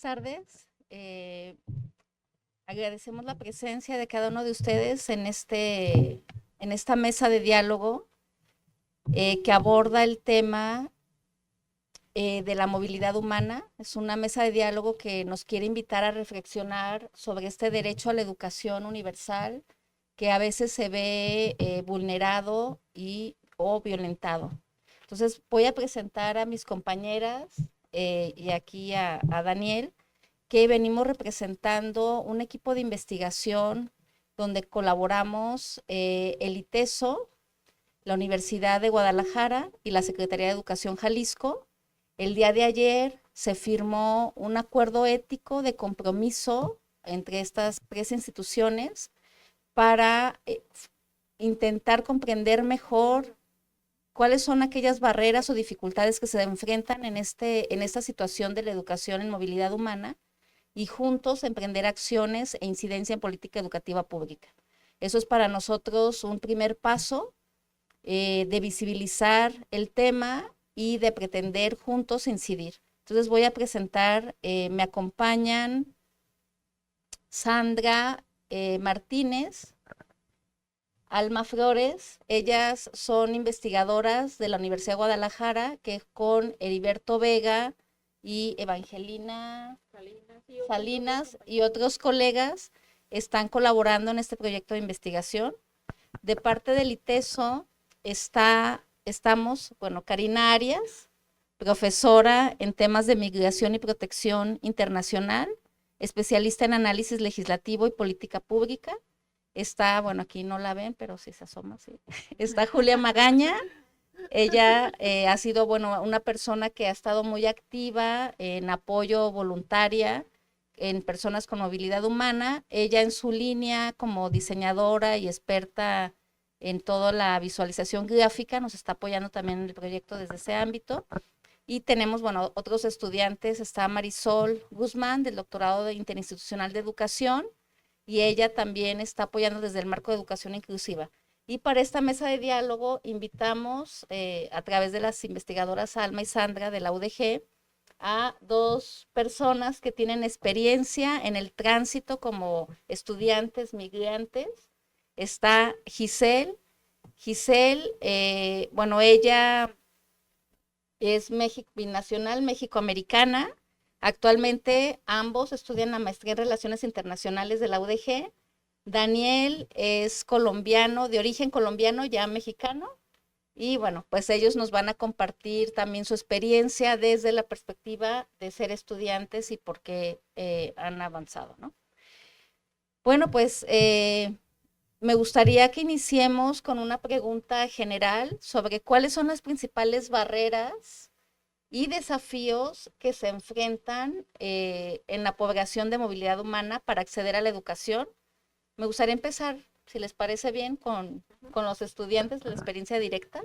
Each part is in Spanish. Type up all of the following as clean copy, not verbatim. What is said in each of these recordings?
tardes. Agradecemos la presencia de cada uno de ustedes en esta mesa de diálogo que aborda el tema de la movilidad humana. Es una mesa de diálogo que nos quiere invitar a reflexionar sobre este derecho a la educación universal que a veces se ve vulnerado o violentado. Entonces voy a presentar a mis compañeras y aquí a Daniel, que venimos representando un equipo de investigación donde colaboramos el ITESO, la Universidad de Guadalajara y la Secretaría de Educación Jalisco. El día de ayer se firmó un acuerdo ético de compromiso entre estas tres instituciones para intentar comprender mejor cuáles son aquellas barreras o dificultades que se enfrentan en esta situación de la educación en movilidad humana y juntos emprender acciones e incidencia en política educativa pública. Eso es para nosotros un primer paso de visibilizar el tema y de pretender juntos incidir. Entonces voy a presentar, me acompañan Sandra Martínez, Alma Flores. Ellas son investigadoras de la Universidad de Guadalajara, que con Heriberto Vega y Evangelina Salinas y otros colegas están colaborando en este proyecto de investigación. De parte del ITESO estamos, Karina Arias, profesora en temas de migración y protección internacional, especialista en análisis legislativo y política pública. Está, aquí no la ven, pero sí se asoma, sí. Está Julia Magaña. Ella ha sido, una persona que ha estado muy activa en apoyo voluntaria en personas con movilidad humana. Ella en su línea como diseñadora y experta en toda la visualización gráfica nos está apoyando también en el proyecto desde ese ámbito. Y tenemos, otros estudiantes. Está Marisol Guzmán, del doctorado interinstitucional de educación, y ella también está apoyando desde el marco de educación inclusiva. Y para esta mesa de diálogo invitamos a través de las investigadoras Alma y Sandra de la UDG a dos personas que tienen experiencia en el tránsito como estudiantes migrantes. Está Giselle. Giselle, ella es binacional mexicoamericana. Actualmente ambos estudian la maestría en Relaciones Internacionales de la UDG. Daniel es colombiano, de origen colombiano, ya mexicano. Y pues ellos nos van a compartir también su experiencia desde la perspectiva de ser estudiantes y por qué han avanzado, ¿no? Me gustaría que iniciemos con una pregunta general sobre cuáles son las principales barreras y desafíos que se enfrentan en la población de movilidad humana para acceder a la educación. Me gustaría empezar, si les parece bien, con los estudiantes de la experiencia directa.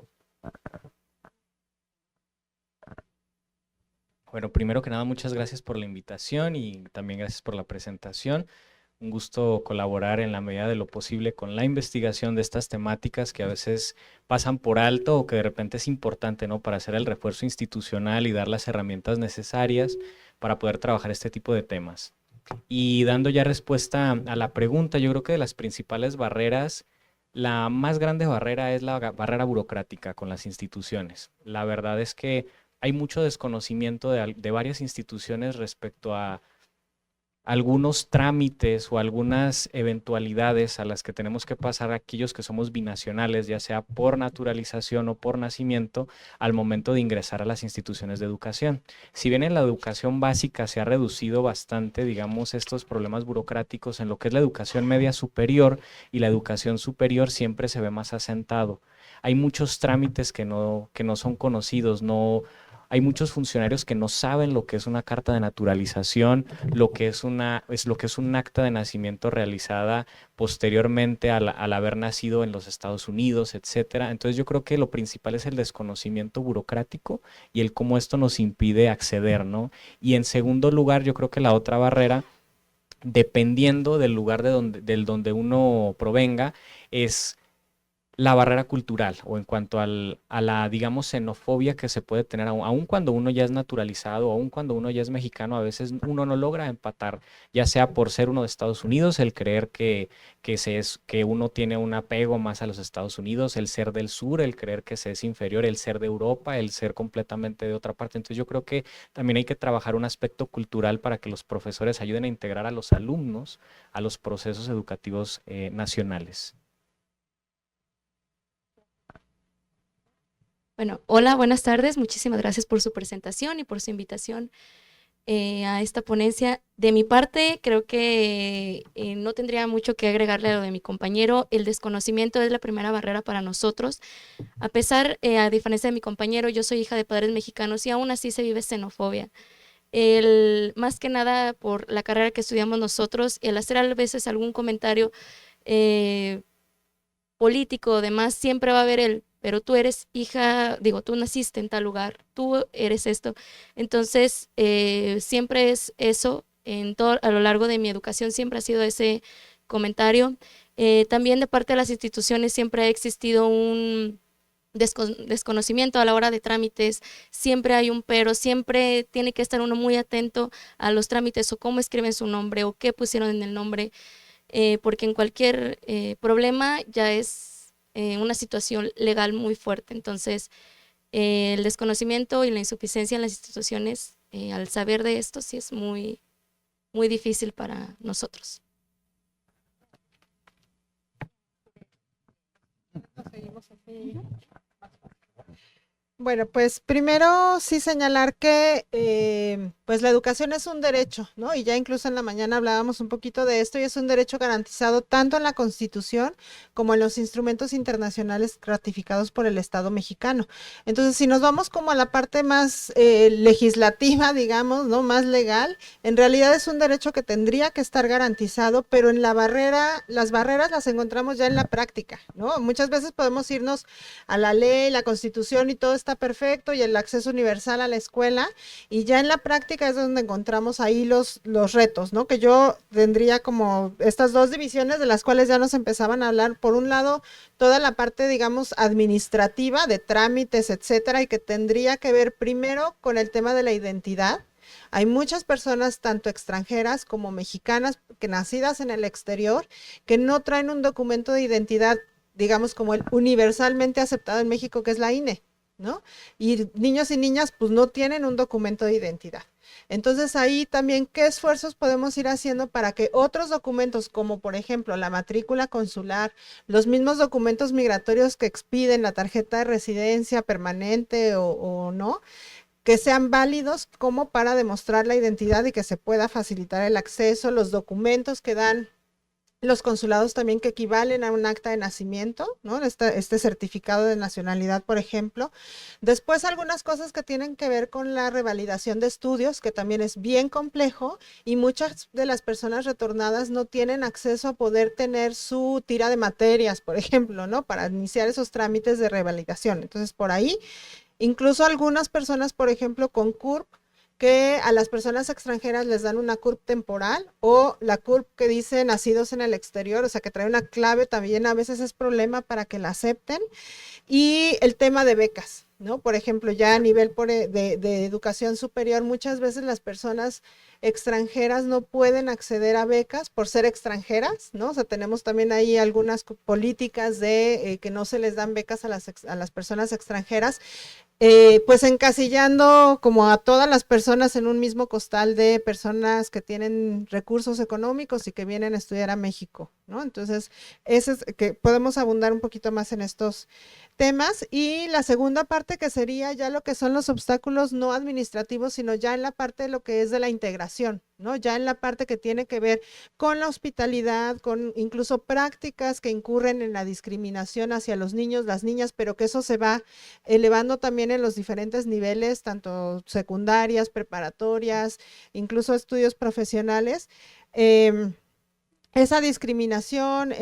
Bueno, primero que nada, muchas gracias por la invitación y también gracias por la presentación. Un gusto colaborar en la medida de lo posible con la investigación de estas temáticas que a veces pasan por alto o que de repente es importante, ¿no?, para hacer el refuerzo institucional y dar las herramientas necesarias para poder trabajar este tipo de temas. Y dando ya respuesta a la pregunta, yo creo que de las principales barreras, la más grande barrera es la barrera burocrática con las instituciones. La verdad es que hay mucho desconocimiento de varias instituciones respecto a algunos trámites o algunas eventualidades a las que tenemos que pasar aquellos que somos binacionales, ya sea por naturalización o por nacimiento, al momento de ingresar a las instituciones de educación. Si bien en la educación básica se ha reducido bastante, digamos, estos problemas burocráticos, en lo que es la educación media superior y la educación superior siempre se ve más asentado. Hay muchos trámites que no son conocidos, hay muchos funcionarios que no saben lo que es una carta de naturalización, lo que es un acta de nacimiento realizada posteriormente al haber nacido en los Estados Unidos, etcétera. Entonces yo creo que lo principal es el desconocimiento burocrático y el cómo esto nos impide acceder, ¿no? Y en segundo lugar, yo creo que la otra barrera, dependiendo del lugar del donde uno provenga, es la barrera cultural o en cuanto a la, digamos, xenofobia que se puede tener, aun cuando uno ya es naturalizado, aun cuando uno ya es mexicano, a veces uno no logra empatar, ya sea por ser uno de Estados Unidos, el creer que uno tiene un apego más a los Estados Unidos, el ser del sur, el creer que se es inferior, el ser de Europa, el ser completamente de otra parte. Entonces yo creo que también hay que trabajar un aspecto cultural para que los profesores ayuden a integrar a los alumnos a los procesos educativos nacionales. Bueno, hola, buenas tardes. Muchísimas gracias por su presentación y por su invitación a esta ponencia. De mi parte, creo que no tendría mucho que agregarle a lo de mi compañero. El desconocimiento es la primera barrera para nosotros. A diferencia de mi compañero, yo soy hija de padres mexicanos y aún así se vive xenofobia. Más que nada por la carrera que estudiamos nosotros, el hacer a veces algún comentario político o demás, siempre va a haber pero tú eres hija, digo, tú naciste en tal lugar, tú eres esto. Entonces, siempre es eso, a lo largo de mi educación siempre ha sido ese comentario. También de parte de las instituciones siempre ha existido un desconocimiento a la hora de trámites, siempre hay un pero, siempre tiene que estar uno muy atento a los trámites o cómo escriben su nombre o qué pusieron en el nombre, porque en cualquier problema ya es una situación legal muy fuerte. Entonces, el desconocimiento y la insuficiencia en las instituciones, al saber de esto, sí es muy, muy difícil para nosotros. Bueno, pues primero sí señalar que pues la educación es un derecho, ¿no? Y ya incluso en la mañana hablábamos un poquito de esto y es un derecho garantizado tanto en la Constitución como en los instrumentos internacionales ratificados por el Estado mexicano. Entonces, si nos vamos como a la parte más legislativa, digamos, ¿no? Más legal, en realidad es un derecho que tendría que estar garantizado, pero en las barreras las encontramos ya en la práctica, ¿no? Muchas veces podemos irnos a la ley, la Constitución y todo está perfecto y el acceso universal a la escuela y ya en la práctica es donde encontramos ahí los retos, ¿no? Que yo tendría como estas dos divisiones de las cuales ya nos empezaban a hablar. Por un lado, toda la parte, digamos, administrativa de trámites, etcétera, y que tendría que ver primero con el tema de la identidad. Hay muchas personas, tanto extranjeras como mexicanas, que nacidas en el exterior, que no traen un documento de identidad, digamos, como el universalmente aceptado en México, que es la INE, ¿no? Y niños y niñas pues no tienen un documento de identidad. Entonces ahí también, ¿qué esfuerzos podemos ir haciendo para que otros documentos, como por ejemplo la matrícula consular, los mismos documentos migratorios que expiden, la tarjeta de residencia permanente o no, que sean válidos como para demostrar la identidad y que se pueda facilitar el acceso, los documentos que dan los consulados también que equivalen a un acta de nacimiento, ¿no? Este certificado de nacionalidad, por ejemplo. Después algunas cosas que tienen que ver con la revalidación de estudios, que también es bien complejo y muchas de las personas retornadas no tienen acceso a poder tener su tira de materias, por ejemplo, ¿no? Para iniciar esos trámites de revalidación. Entonces, por ahí, incluso algunas personas, por ejemplo, con CURP, que a las personas extranjeras les dan una CURP temporal o la CURP que dice nacidos en el exterior, o sea que trae una clave, también a veces es problema para que la acepten. Y el tema de becas, ¿no? Por ejemplo, ya a nivel de educación superior, muchas veces las personas extranjeras no pueden acceder a becas por ser extranjeras, ¿no? O sea, tenemos también ahí algunas políticas de que no se les dan becas a las personas extranjeras, pues encasillando como a todas las personas en un mismo costal de personas que tienen recursos económicos y que vienen a estudiar a México, ¿no? Entonces, ese es que podemos abundar un poquito más en estos temas. Y la segunda parte, que sería ya lo que son los obstáculos no administrativos, sino ya en la parte de lo que es de la integración, ¿no? Ya en la parte que tiene que ver con la hospitalidad, con incluso prácticas que incurren en la discriminación hacia los niños, las niñas, pero que eso se va elevando también en los diferentes niveles, tanto secundarias, preparatorias, incluso estudios profesionales. Esa discriminación,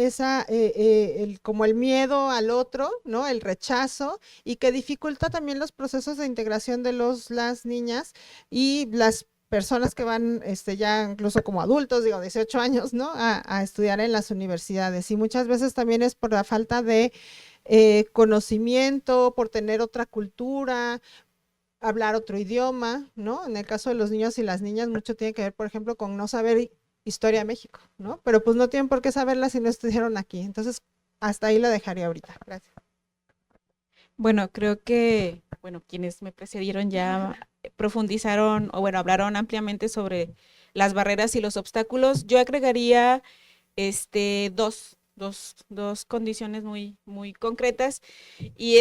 como el miedo al otro, ¿no? El rechazo, y que dificulta también los procesos de integración de las niñas y las personas que van ya incluso como adultos, digo 18 años, ¿no? A estudiar en las universidades. Y muchas veces también es por la falta de conocimiento, por tener otra cultura, hablar otro idioma, ¿no? En el caso de los niños y las niñas, mucho tiene que ver, por ejemplo, con no saber historia de México, ¿no? Pero pues no tienen por qué saberla si no estudiaron aquí. Entonces, hasta ahí lo dejaría ahorita. Gracias. Bueno, creo que, bueno, quienes me precedieron ya profundizaron o bueno, hablaron ampliamente sobre las barreras y los obstáculos. Yo agregaría dos condiciones muy concretas y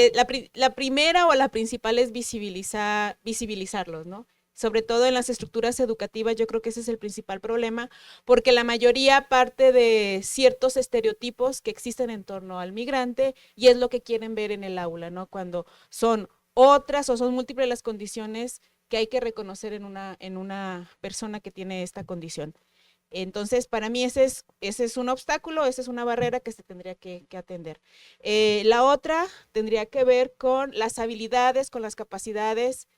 la primera o la principal es visibilizarlos, ¿no? Sobre todo en las estructuras educativas, yo creo que ese es el principal problema, porque la mayoría parte de ciertos estereotipos que existen en torno al migrante y es lo que quieren ver en el aula, ¿no? Cuando son otras o son múltiples las condiciones que hay que reconocer en una persona que tiene esta condición. Entonces, para mí ese es un obstáculo, esa es una barrera que se tendría que atender. La otra tendría que ver con las habilidades, con las capacidades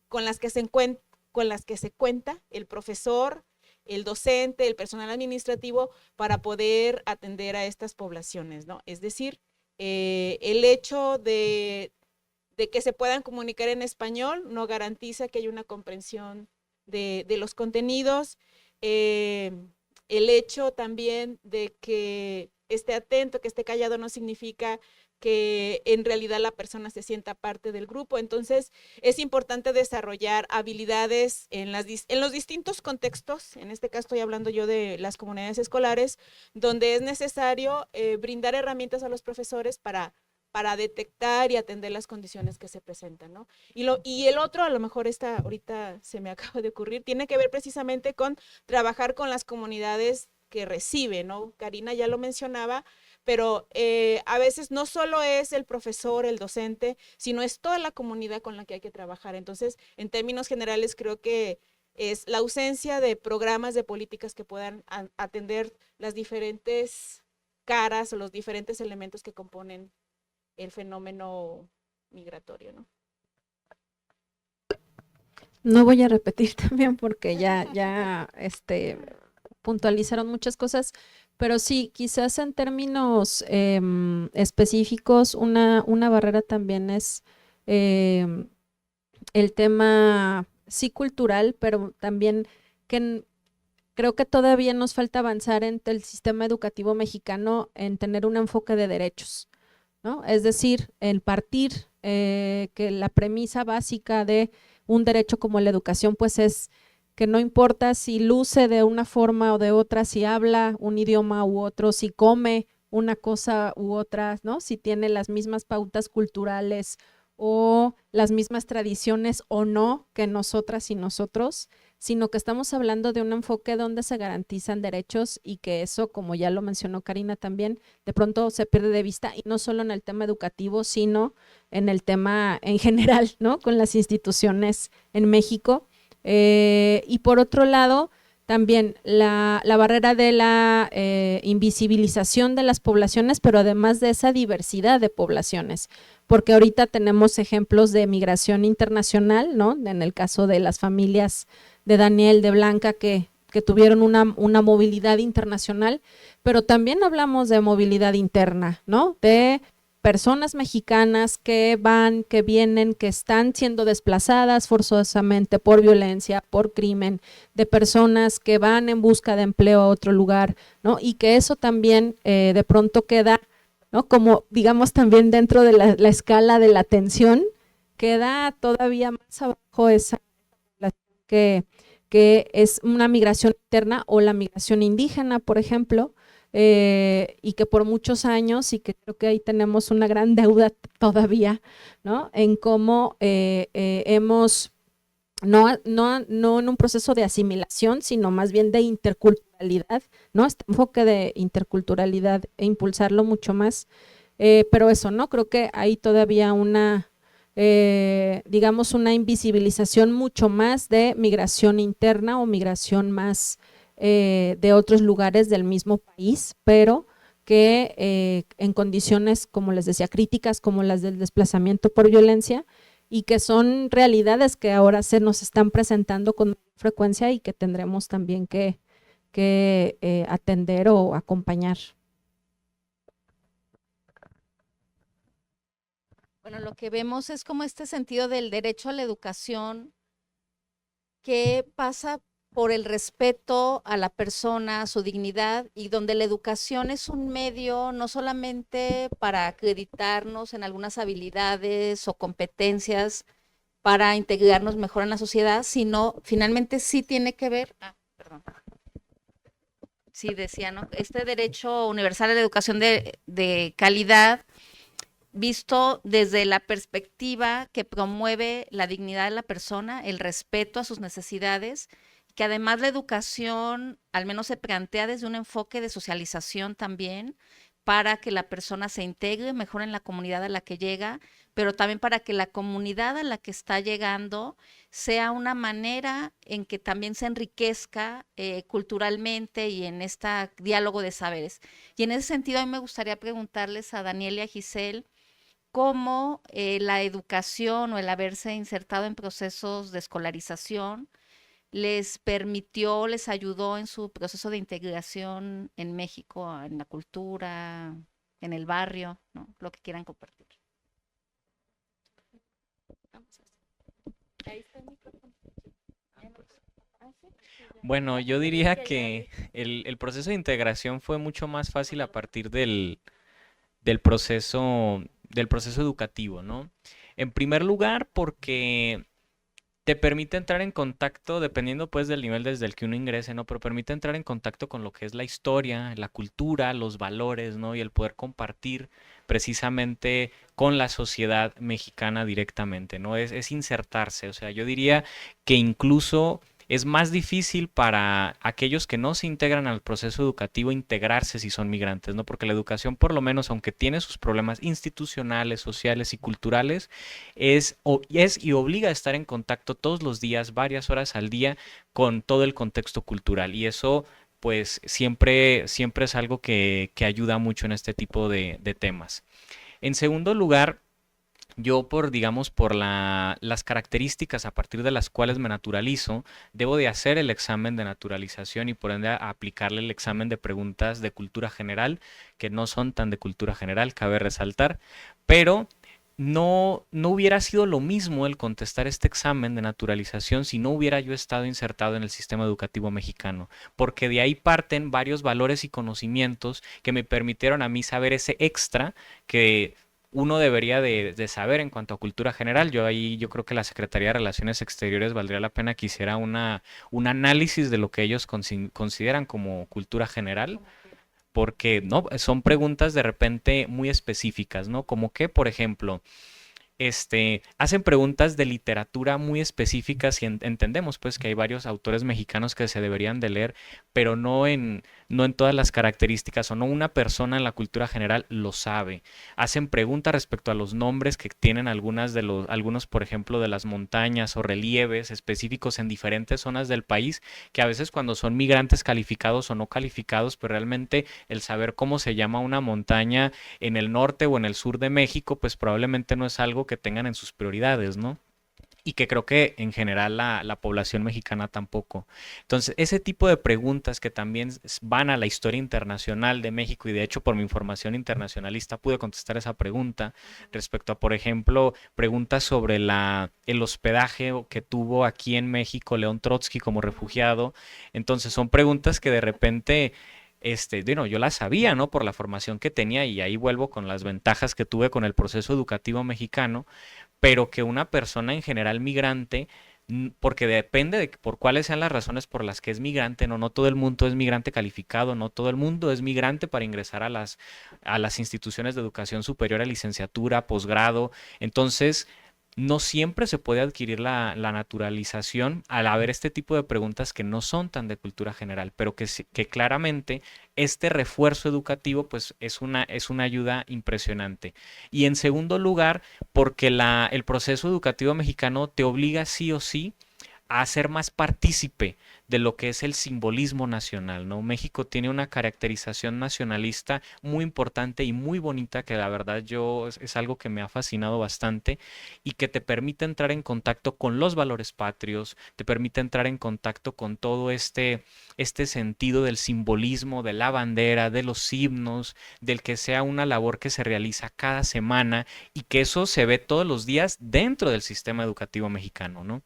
con las que se cuenta el profesor, el docente, el personal administrativo para poder atender a estas poblaciones, ¿no? Es decir, el hecho de que se puedan comunicar en español no garantiza que haya una comprensión de los contenidos. El hecho también de que esté atento, que esté callado, no significa que en realidad la persona se sienta parte del grupo. Entonces, es importante desarrollar habilidades en los distintos contextos, en este caso estoy hablando yo de las comunidades escolares, donde es necesario brindar herramientas a los profesores para detectar y atender las condiciones que se presentan, ¿no? Y el otro, a lo mejor ahorita se me acaba de ocurrir, tiene que ver precisamente con trabajar con las comunidades que reciben, ¿no? Karina ya lo mencionaba, pero a veces no solo es el profesor, el docente, sino es toda la comunidad con la que hay que trabajar. Entonces, en términos generales, creo que es la ausencia de programas, de políticas que puedan atender las diferentes caras o los diferentes elementos que componen el fenómeno migratorio, ¿no? No voy a repetir también porque puntualizaron muchas cosas, pero sí, quizás en términos específicos, una barrera también es el tema sí cultural, pero también creo que todavía nos falta avanzar en el sistema educativo mexicano en tener un enfoque de derechos, ¿no? Es decir, el partir que la premisa básica de un derecho como la educación pues es que no importa si luce de una forma o de otra, si habla un idioma u otro, si come una cosa u otra, ¿no? Si tiene las mismas pautas culturales o las mismas tradiciones o no que nosotras y nosotros, sino que estamos hablando de un enfoque donde se garantizan derechos y que eso, como ya lo mencionó Karina también, de pronto se pierde de vista y no solo en el tema educativo, sino en el tema en general, ¿no? Con las instituciones en México. Y por otro lado, también la barrera de la invisibilización de las poblaciones, pero además de esa diversidad de poblaciones, porque ahorita tenemos ejemplos de migración internacional, ¿no? En el caso de las familias de Daniel, de Blanca, que tuvieron una movilidad internacional, pero también hablamos de movilidad interna, ¿no? De personas mexicanas que van, que vienen, que están siendo desplazadas forzosamente por violencia, por crimen, de personas que van en busca de empleo a otro lugar, ¿no? Y que eso también de pronto queda, ¿no? Como digamos también dentro de la escala de la atención, queda todavía más abajo esa población que es una migración interna o la migración indígena, por ejemplo, y que por muchos años, y que creo que ahí tenemos una gran deuda todavía, ¿no? En cómo hemos, no en un proceso de asimilación, sino más bien de interculturalidad, ¿no? Este enfoque de interculturalidad e impulsarlo mucho más, pero eso, ¿no? Creo que hay todavía digamos una invisibilización mucho más de migración interna o migración más de otros lugares del mismo país, pero que en condiciones, como les decía, críticas como las del desplazamiento por violencia y que son realidades que ahora se nos están presentando con frecuencia y que tendremos también que atender o acompañar. Bueno, lo que vemos es como este sentido del derecho a la educación que pasa por el respeto a la persona, a su dignidad, y donde la educación es un medio no solamente para acreditarnos en algunas habilidades o competencias para integrarnos mejor en la sociedad, sino finalmente sí tiene que ver, sí decía, ¿no? Este derecho universal a la educación de calidad, visto desde la perspectiva que promueve la dignidad de la persona, el respeto a sus necesidades, que además la educación al menos se plantea desde un enfoque de socialización también, para que la persona se integre mejor en la comunidad a la que llega, pero también para que la comunidad a la que está llegando sea una manera en que también se enriquezca culturalmente y en este diálogo de saberes. Y en ese sentido, a mí me gustaría preguntarles a Daniel y a Giselle, cómo la educación o el haberse insertado en procesos de escolarización les permitió, les ayudó en su proceso de integración en México, en la cultura, en el barrio, ¿no? Lo que quieran compartir. Ahí está el micrófono. Bueno, yo diría que el proceso de integración fue mucho más fácil a partir del proceso educativo, ¿no? En primer lugar, porque te permite entrar en contacto, dependiendo pues del nivel desde el que uno ingrese, ¿no? Pero permite entrar en contacto con lo que es la historia, la cultura, los valores, ¿no? Y el poder compartir precisamente con la sociedad mexicana directamente, ¿no? Es insertarse, o sea, yo diría que incluso es más difícil para aquellos que no se integran al proceso educativo integrarse si son migrantes, ¿no? Porque la educación, por lo menos, aunque tiene sus problemas institucionales, sociales y culturales, es y obliga a estar en contacto todos los días, varias horas al día, con todo el contexto cultural. Y eso, pues, siempre es algo que ayuda mucho en este tipo de temas. En segundo lugar, yo digamos, por las características a partir de las cuales me naturalizo, debo de hacer el examen de naturalización y por ende aplicarle el examen de preguntas de cultura general, que no son tan de cultura general, cabe resaltar, pero no hubiera sido lo mismo el contestar este examen de naturalización si no hubiera yo estado insertado en el sistema educativo mexicano, porque de ahí parten varios valores y conocimientos que me permitieron a mí saber ese extra que uno debería de saber en cuanto a cultura general. Yo creo que la Secretaría de Relaciones Exteriores valdría la pena que hiciera un análisis de lo que ellos consideran como cultura general, porque no, son preguntas de repente muy específicas, ¿no? Como que, por ejemplo, hacen preguntas de literatura muy específicas y entendemos pues que hay varios autores mexicanos que se deberían de leer, pero no en todas las características, o no una persona en la cultura general lo sabe. Hacen preguntas respecto a los nombres que tienen algunos, por ejemplo, de las montañas o relieves específicos en diferentes zonas del país, que a veces cuando son migrantes calificados o no calificados, pues realmente el saber cómo se llama una montaña en el norte o en el sur de México, pues probablemente no es algo que tengan en sus prioridades, ¿no? Y que creo que en general la población mexicana tampoco. Entonces, ese tipo de preguntas que también van a la historia internacional de México, y de hecho por mi formación internacionalista pude contestar esa pregunta respecto a, por ejemplo, preguntas sobre el hospedaje que tuvo aquí en México León Trotsky como refugiado. Entonces, son preguntas que de repente bueno, yo las sabía, ¿no? Por la formación que tenía, y ahí vuelvo con las ventajas que tuve con el proceso educativo mexicano, pero que una persona en general migrante, porque depende de por cuáles sean las razones por las que es migrante, no todo el mundo es migrante calificado, no todo el mundo es migrante para ingresar a las instituciones de educación superior, a licenciatura, posgrado. Entonces, no siempre se puede adquirir la naturalización al haber este tipo de preguntas que no son tan de cultura general, pero que claramente este refuerzo educativo pues es una ayuda impresionante. Y en segundo lugar, porque el proceso educativo mexicano te obliga sí o sí a ser más partícipe de lo que es el simbolismo nacional, ¿no? México tiene una caracterización nacionalista muy importante y muy bonita que la verdad es algo que me ha fascinado bastante y que te permite entrar en contacto con los valores patrios, te permite entrar en contacto con todo este sentido del simbolismo, de la bandera, de los himnos, del que sea una labor que se realiza cada semana y que eso se ve todos los días dentro del sistema educativo mexicano, ¿no?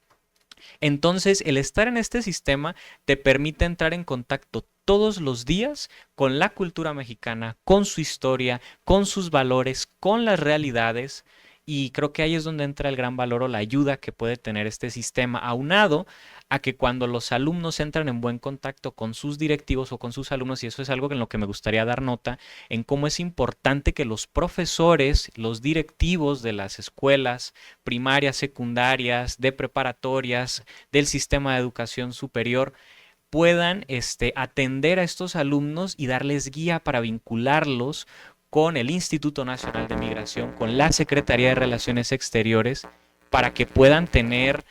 Entonces, el estar en este sistema te permite entrar en contacto todos los días con la cultura mexicana, con su historia, con sus valores, con las realidades. Y creo que ahí es donde entra el gran valor o la ayuda que puede tener este sistema, aunado a que cuando los alumnos entran en buen contacto con sus directivos o con sus alumnos, y eso es algo en lo que me gustaría dar nota, en cómo es importante que los profesores, los directivos de las escuelas primarias, secundarias, de preparatorias, del sistema de educación superior, puedan atender a estos alumnos y darles guía para vincularlos con el Instituto Nacional de Migración, con la Secretaría de Relaciones Exteriores, para que puedan tener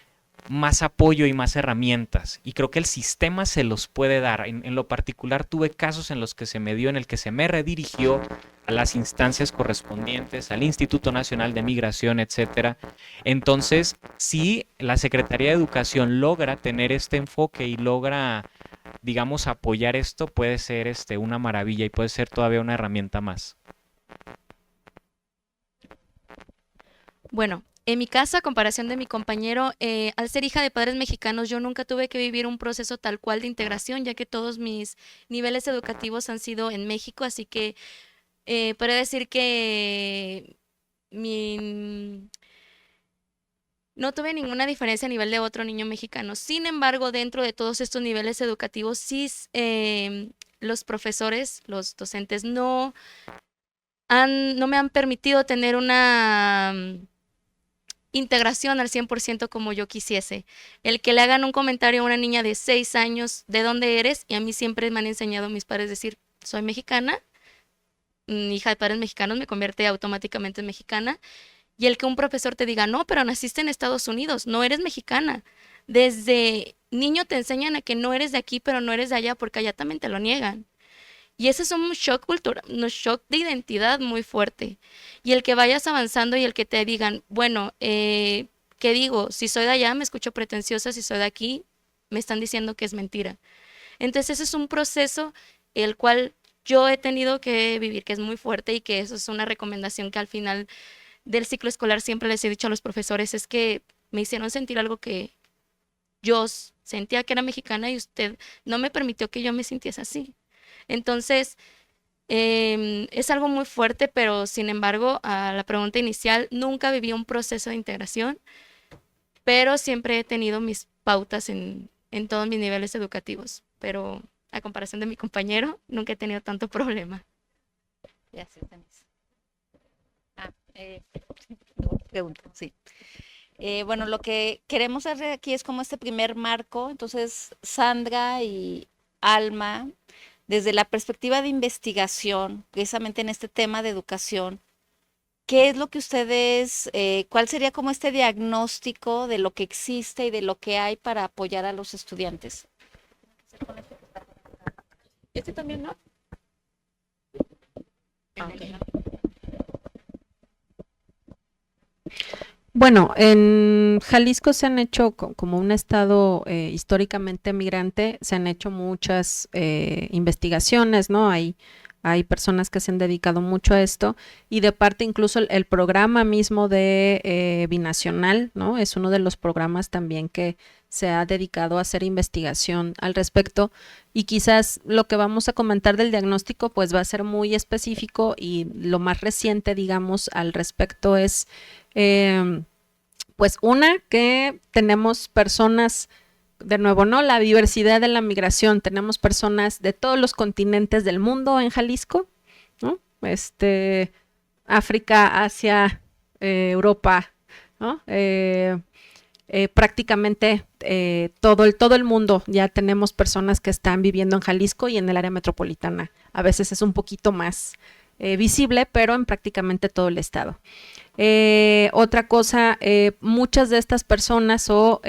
más apoyo y más herramientas. Y creo que el sistema se los puede dar. En lo particular tuve casos en los que se me dio, en el que se me redirigió a las instancias correspondientes, al Instituto Nacional de Migración, etcétera. Entonces, si la Secretaría de Educación logra tener este enfoque y logra, digamos, apoyar esto, puede ser una maravilla y puede ser todavía una herramienta más. Bueno, en mi caso, a comparación de mi compañero, al ser hija de padres mexicanos, yo nunca tuve que vivir un proceso tal cual de integración, ya que todos mis niveles educativos han sido en México, así que podría decir que no tuve ninguna diferencia a nivel de otro niño mexicano. Sin embargo, dentro de todos estos niveles educativos, sí, los profesores, los docentes, no me han permitido tener una integración al 100% como yo quisiese. El que le hagan un comentario a una niña de 6 años, ¿de dónde eres? Y a mí siempre me han enseñado mis padres decir, soy mexicana, hija de padres mexicanos, me convierte automáticamente en mexicana. Y el que un profesor te diga, no, pero naciste en Estados Unidos, no eres mexicana. Desde niño te enseñan a que no eres de aquí, pero no eres de allá, porque allá también te lo niegan. Y ese es un shock cultural, un shock de identidad muy fuerte. Y el que vayas avanzando y el que te digan, bueno, ¿qué digo? Si soy de allá me escucho pretenciosa, si soy de aquí me están diciendo que es mentira. Entonces ese es un proceso el cual yo he tenido que vivir, que es muy fuerte y que eso es una recomendación que al final del ciclo escolar siempre les he dicho a los profesores, es que me hicieron sentir algo que yo sentía que era mexicana y usted no me permitió que yo me sintiese así. Entonces, es algo muy fuerte, pero sin embargo, a la pregunta inicial, nunca viví un proceso de integración, pero siempre he tenido mis pautas en todos mis niveles educativos, pero a comparación de mi compañero, nunca he tenido tanto problema. Ya sé, Denise. Pregunta, sí. Bueno, lo que queremos hacer aquí es como este primer marco. Entonces, Sandra y Alma, desde la perspectiva de investigación, precisamente en este tema de educación, ¿qué es lo que ustedes, cuál sería como este diagnóstico de lo que existe y de lo que hay para apoyar a los estudiantes? Este también, ¿no? Bueno, en Jalisco se han hecho, como un estado históricamente migrante, se han hecho muchas investigaciones, ¿no? Hay personas que se han dedicado mucho a esto y de parte incluso el programa mismo de Binacional, ¿no? Es uno de los programas también que se ha dedicado a hacer investigación al respecto y quizás lo que vamos a comentar del diagnóstico pues va a ser muy específico y lo más reciente, digamos, al respecto es pues una, que tenemos personas, de nuevo, ¿no? La diversidad de la migración, tenemos personas de todos los continentes del mundo en Jalisco, ¿no? África, Asia, Europa, ¿no? Prácticamente todo el mundo ya tenemos personas que están viviendo en Jalisco y en el área metropolitana. A veces es un poquito más visible, pero en prácticamente todo el estado. Otra cosa, muchas de estas personas o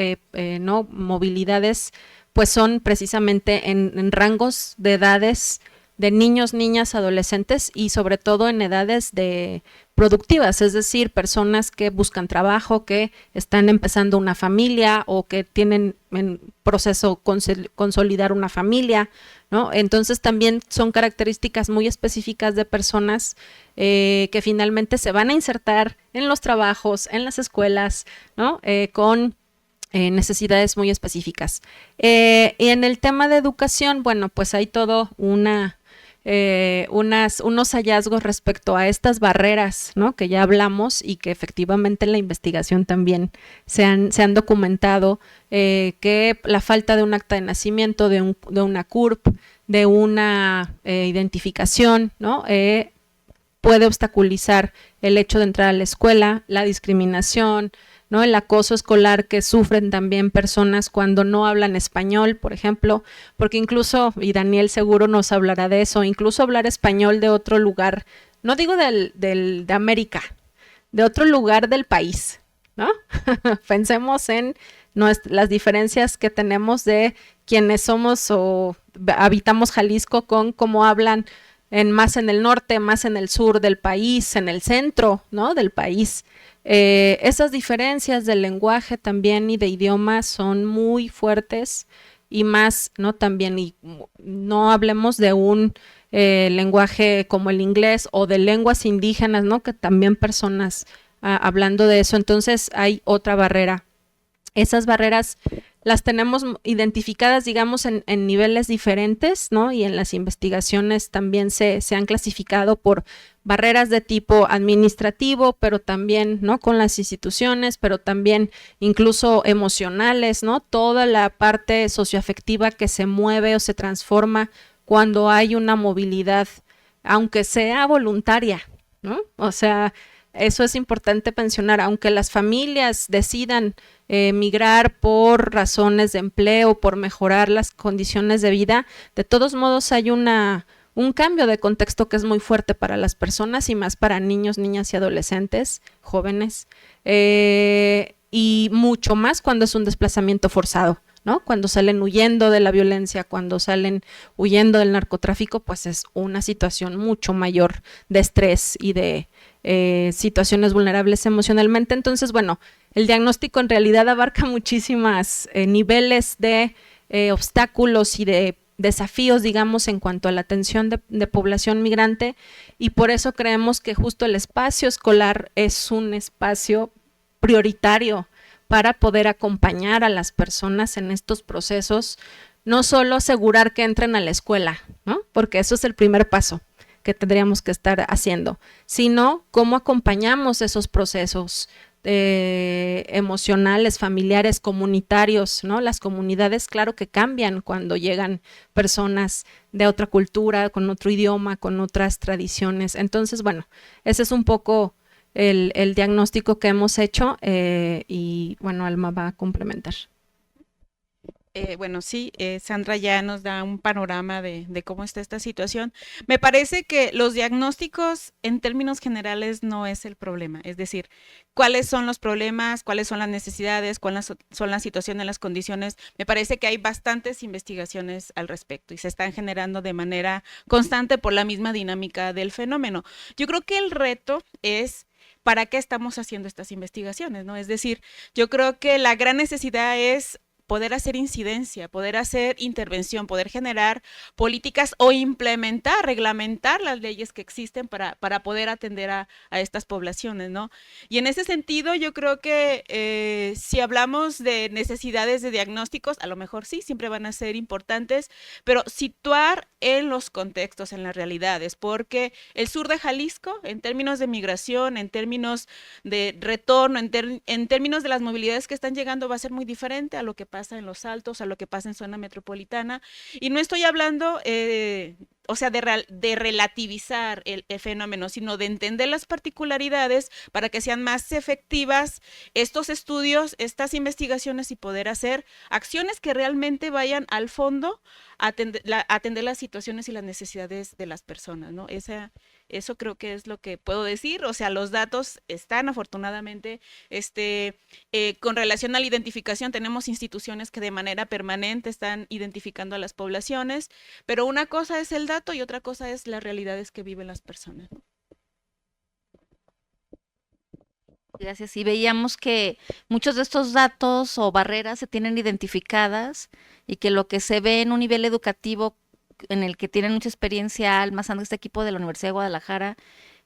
no movilidades pues son precisamente en rangos de edades de niños, niñas, adolescentes y sobre todo en edades de productivas, es decir, personas que buscan trabajo, que están empezando una familia o que tienen en proceso consolidar una familia, ¿no? Entonces también son características muy específicas de personas que finalmente se van a insertar en los trabajos, en las escuelas, ¿no? Con necesidades muy específicas. Y en el tema de educación, bueno, pues hay todo unos hallazgos respecto a estas barreras, ¿no? Que ya hablamos y que efectivamente en la investigación también se han documentado, que la falta de un acta de nacimiento, de una CURP, de una identificación, ¿no? Puede obstaculizar el hecho de entrar a la escuela, la discriminación, ¿no? El acoso escolar que sufren también personas cuando no hablan español, por ejemplo, porque incluso, y Daniel seguro nos hablará de eso, incluso hablar español de otro lugar, no digo de América, de otro lugar del país, ¿no? Pensemos en las diferencias que tenemos de quienes somos o habitamos Jalisco con cómo hablan más en el norte, más en el sur del país, en el centro, ¿no? Del país. Esas diferencias del lenguaje también y de idioma son muy fuertes y más, ¿no? También, y no hablemos de un lenguaje como el inglés o de lenguas indígenas, ¿no? Que también personas hablando de eso, entonces hay otra barrera. Esas barreras las tenemos identificadas, digamos, en niveles diferentes, ¿no? Y en las investigaciones también se han clasificado por barreras de tipo administrativo, pero también, ¿no? Con las instituciones, pero también incluso emocionales, ¿no? Toda la parte socioafectiva que se mueve o se transforma cuando hay una movilidad, aunque sea voluntaria, ¿no? O sea, eso es importante mencionar, aunque las familias decidan migrar por razones de empleo, por mejorar las condiciones de vida, de todos modos hay un cambio de contexto que es muy fuerte para las personas y más para niños, niñas y adolescentes, jóvenes, y mucho más cuando es un desplazamiento forzado, ¿no? Cuando salen huyendo de la violencia, cuando salen huyendo del narcotráfico, pues es una situación mucho mayor de estrés y de situaciones vulnerables emocionalmente. Entonces, bueno, el diagnóstico en realidad abarca muchísimas niveles de obstáculos y de desafíos, digamos, en cuanto a la atención de población migrante, y por eso creemos que justo el espacio escolar es un espacio prioritario para poder acompañar a las personas en estos procesos, no solo asegurar que entren a la escuela, ¿no? Porque eso es el primer paso que tendríamos que estar haciendo, sino cómo acompañamos esos procesos emocionales, familiares, comunitarios, ¿no? Las comunidades, claro que cambian cuando llegan personas de otra cultura, con otro idioma, con otras tradiciones. Entonces, bueno, ese es un poco el diagnóstico que hemos hecho y, bueno, Alma va a complementar. Bueno, sí, Sandra ya nos da un panorama de cómo está esta situación. Me parece que los diagnósticos en términos generales no es el problema, es decir, cuáles son los problemas, cuáles son las necesidades, cuáles son las situaciones, las condiciones. Me parece que hay bastantes investigaciones al respecto y se están generando de manera constante por la misma dinámica del fenómeno. Yo creo que el reto es ¿para qué estamos haciendo estas investigaciones, ¿no? Es decir, yo creo que la gran necesidad es poder hacer incidencia, poder hacer intervención, poder generar políticas o implementar, reglamentar las leyes que existen para poder atender a estas poblaciones, ¿no? Y en ese sentido yo creo que si hablamos de necesidades de diagnósticos, a lo mejor sí, siempre van a ser importantes, pero situar en los contextos, en las realidades, porque el sur de Jalisco, en términos de migración, en términos de retorno, en términos de las movilidades que están llegando, va a ser muy diferente a lo que pasa en los Altos, a lo que pasa en zona metropolitana. Y no estoy hablando, o sea, de relativizar el fenómeno, sino de entender las particularidades para que sean más efectivas estos estudios, estas investigaciones y poder hacer acciones que realmente vayan al fondo a atender las situaciones y las necesidades de las personas, ¿no? Esa Eso creo que es lo que puedo decir. O sea, los datos están afortunadamente, con relación a la identificación, tenemos instituciones que de manera permanente están identificando a las poblaciones, pero una cosa es el dato y otra cosa es las realidades que viven las personas. Gracias. Y veíamos que muchos de estos datos o barreras se tienen identificadas y que lo que se ve en un nivel educativo en el que tienen mucha experiencia Alma, Sandra, este equipo de la Universidad de Guadalajara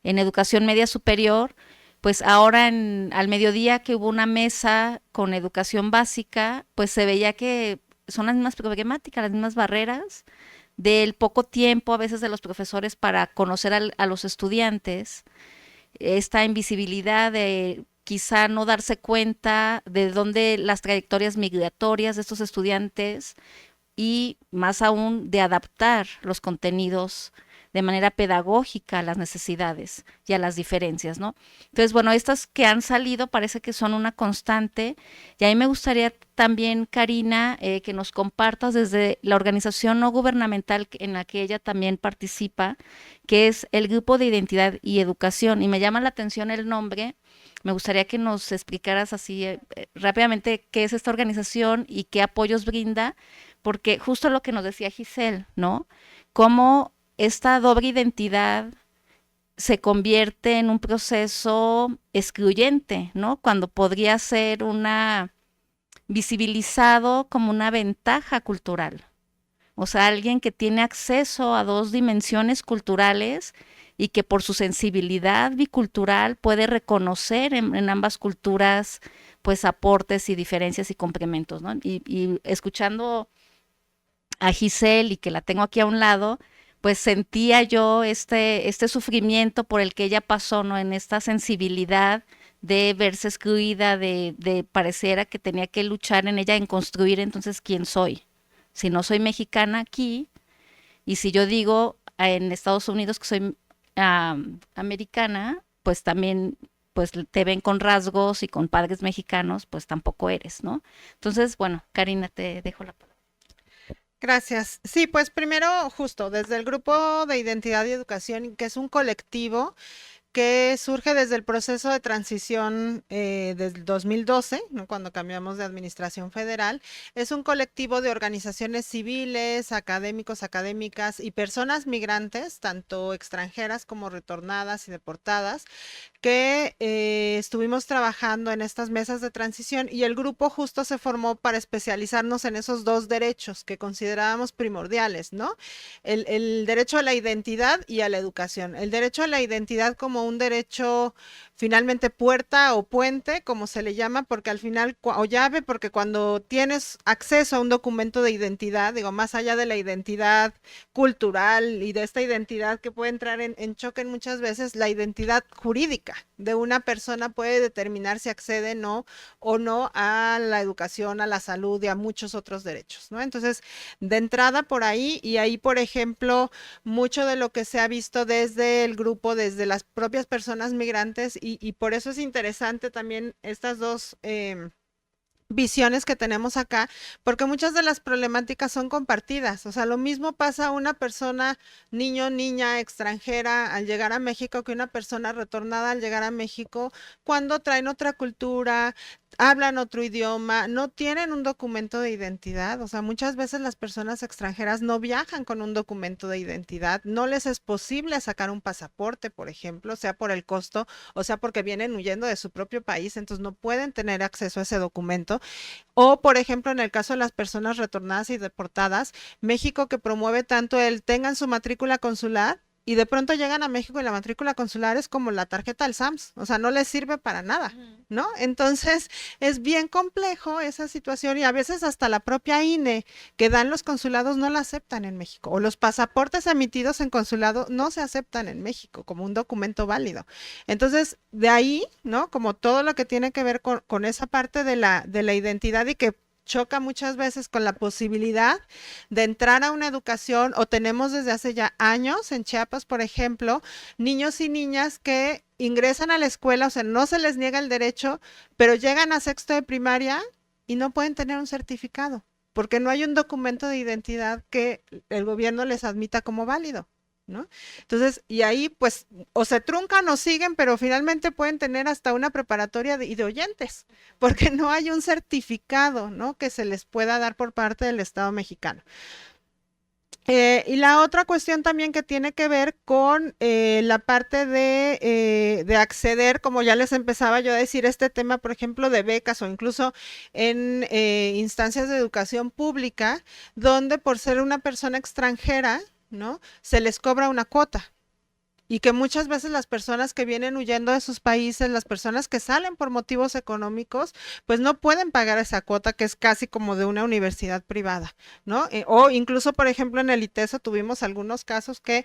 en educación media superior, pues ahora al mediodía que hubo una mesa con educación básica, pues se veía que son las mismas problemáticas, las mismas barreras del poco tiempo a veces de los profesores para conocer a los estudiantes, esta invisibilidad de quizá no darse cuenta de dónde las trayectorias migratorias de estos estudiantes y más aún de adaptar los contenidos de manera pedagógica a las necesidades y a las diferencias, ¿no? Entonces, bueno, estas que han salido parece que son una constante y a mí me gustaría también, Karina, que nos compartas desde la organización no gubernamental en la que ella también participa, que es el Grupo de Identidad y Educación, y me llama la atención el nombre. Me gustaría que nos explicaras así rápidamente qué es esta organización y qué apoyos brinda, porque justo lo que nos decía Giselle, ¿no? Cómo esta doble identidad se convierte en un proceso excluyente, ¿no? Cuando podría ser visibilizado como una ventaja cultural. O sea, alguien que tiene acceso a dos dimensiones culturales y que por su sensibilidad bicultural puede reconocer en ambas culturas pues aportes y diferencias y complementos, ¿no? Y escuchando a Giselle y que la tengo aquí a un lado, pues sentía yo este sufrimiento por el que ella pasó, ¿no? En esta sensibilidad de verse excluida, de pareciera que tenía que luchar en ella en construir entonces quién soy. Si no soy mexicana aquí, y si yo digo en Estados Unidos que soy americana, pues también pues te ven con rasgos y con padres mexicanos, pues tampoco eres, ¿no? Entonces, bueno, Karina, te dejo la palabra. Gracias. Sí, pues primero, justo desde el Grupo de Identidad y Educación, que es un colectivo que surge desde el proceso de transición del 2012, ¿no? Cuando cambiamos de administración federal. Es un colectivo de organizaciones civiles, académicos, académicas y personas migrantes, tanto extranjeras como retornadas y deportadas, que estuvimos trabajando en estas mesas de transición y el grupo justo se formó para especializarnos en esos dos derechos que considerábamos primordiales, ¿no? El derecho a la identidad y a la educación. El derecho a la identidad como un derecho finalmente puerta o puente, como se le llama, porque al final, o llave, porque cuando tienes acceso a un documento de identidad, digo, más allá de la identidad cultural y de esta identidad que puede entrar en choque muchas veces, la identidad jurídica de una persona puede determinar si accede o no a la educación, a la salud y a muchos otros derechos, ¿no? Entonces, de entrada por ahí, y ahí, por ejemplo, mucho de lo que se ha visto desde el grupo, desde las propias personas migrantes, y por eso es interesante también estas dos visiones que tenemos acá, porque muchas de las problemáticas son compartidas. O sea, lo mismo pasa a una persona, niño, niña, extranjera al llegar a México que una persona retornada al llegar a México, cuando traen otra cultura, hablan otro idioma, no tienen un documento de identidad. O sea, muchas veces las personas extranjeras no viajan con un documento de identidad, no les es posible sacar un pasaporte, por ejemplo, sea por el costo o sea porque vienen huyendo de su propio país, entonces no pueden tener acceso a ese documento. O, por ejemplo, en el caso de las personas retornadas y deportadas, México que promueve tanto el tengan su matrícula consular, y de pronto llegan a México y la matrícula consular es como la tarjeta del SAMS, o sea, no les sirve para nada, ¿no? Entonces, es bien complejo esa situación y a veces hasta la propia INE que dan los consulados no la aceptan en México, o los pasaportes emitidos en consulado no se aceptan en México como un documento válido. Entonces, de ahí, ¿no? Como todo lo que tiene que ver con esa parte de la identidad y que choca muchas veces con la posibilidad de entrar a una educación, o tenemos desde hace ya años en Chiapas, por ejemplo, niños y niñas que ingresan a la escuela, o sea, no se les niega el derecho, pero llegan a sexto de primaria y no pueden tener un certificado, porque no hay un documento de identidad que el gobierno les admita como válido. ¿no? Entonces, y ahí pues o se truncan o siguen, pero finalmente pueden tener hasta una preparatoria de oyentes, porque no hay un certificado, ¿no? Que se les pueda dar por parte del Estado mexicano. Y la otra cuestión también que tiene que ver con la parte de acceder, como ya les empezaba yo a decir, este tema, por ejemplo, de becas o incluso en instancias de educación pública, donde por ser una persona extranjera, ¿no? Se les cobra una cuota. Y que muchas veces las personas que vienen huyendo de sus países, las personas que salen por motivos económicos, pues no pueden pagar esa cuota que es casi como de una universidad privada, ¿no? O incluso, por ejemplo, en el ITESO tuvimos algunos casos que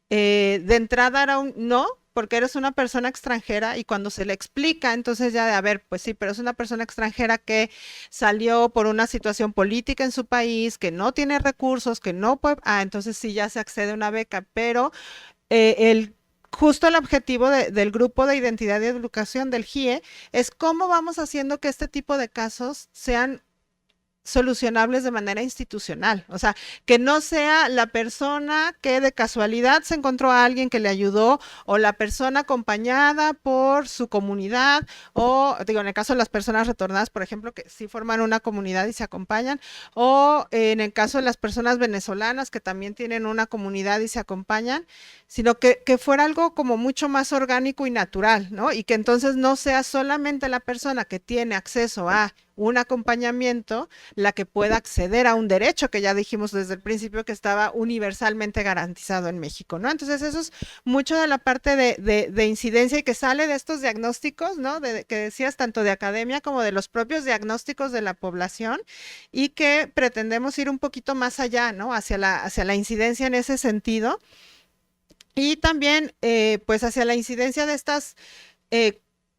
de entrada era un no, porque eres una persona extranjera y cuando se le explica, entonces ya de, a ver, pues sí, pero es una persona extranjera que salió por una situación política en su país, que no tiene recursos, que no puede, entonces sí ya se accede a una beca, pero justo el objetivo del grupo de identidad y educación del GIE es cómo vamos haciendo que este tipo de casos sean solucionables de manera institucional, o sea, que no sea la persona que de casualidad se encontró a alguien que le ayudó o la persona acompañada por su comunidad o, digo, en el caso de las personas retornadas, por ejemplo, que sí forman una comunidad y se acompañan, o en el caso de las personas venezolanas que también tienen una comunidad y se acompañan, sino que fuera algo como mucho más orgánico y natural, ¿no? Y que entonces no sea solamente la persona que tiene acceso a un acompañamiento la que pueda acceder a un derecho que ya dijimos desde el principio que estaba universalmente garantizado en México, ¿no? Entonces eso es mucho de la parte de incidencia y que sale de estos diagnósticos, ¿no? Que decías tanto de academia como de los propios diagnósticos de la población y que pretendemos ir un poquito más allá, ¿no? Hacia la incidencia en ese sentido y también pues hacia la incidencia de estas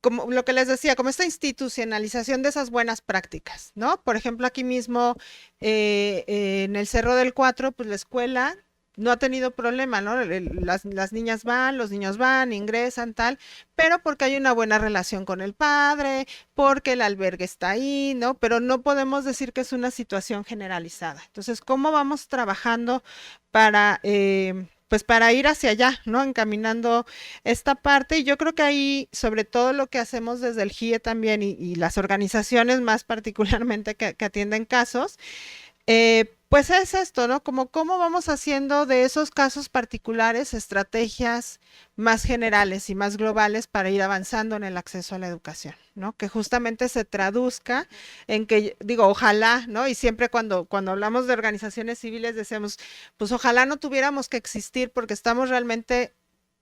como lo que les decía, como esta institucionalización de esas buenas prácticas, ¿no? Por ejemplo, aquí mismo en el Cerro del Cuatro, pues la escuela no ha tenido problema, ¿no? Las niñas van, los niños van, ingresan, tal, pero porque hay una buena relación con el padre, porque el albergue está ahí, ¿no? Pero no podemos decir que es una situación generalizada. Entonces, ¿cómo vamos trabajando para pues para ir hacia allá, ¿no? Encaminando esta parte y yo creo que ahí, sobre todo lo que hacemos desde el GIE también y las organizaciones más particularmente que atienden casos, pues es esto, ¿no? Como cómo vamos haciendo de esos casos particulares estrategias más generales y más globales para ir avanzando en el acceso a la educación, ¿no? Que justamente se traduzca en que, digo, ojalá, ¿no? Y siempre cuando hablamos de organizaciones civiles decimos, pues ojalá no tuviéramos que existir porque estamos realmente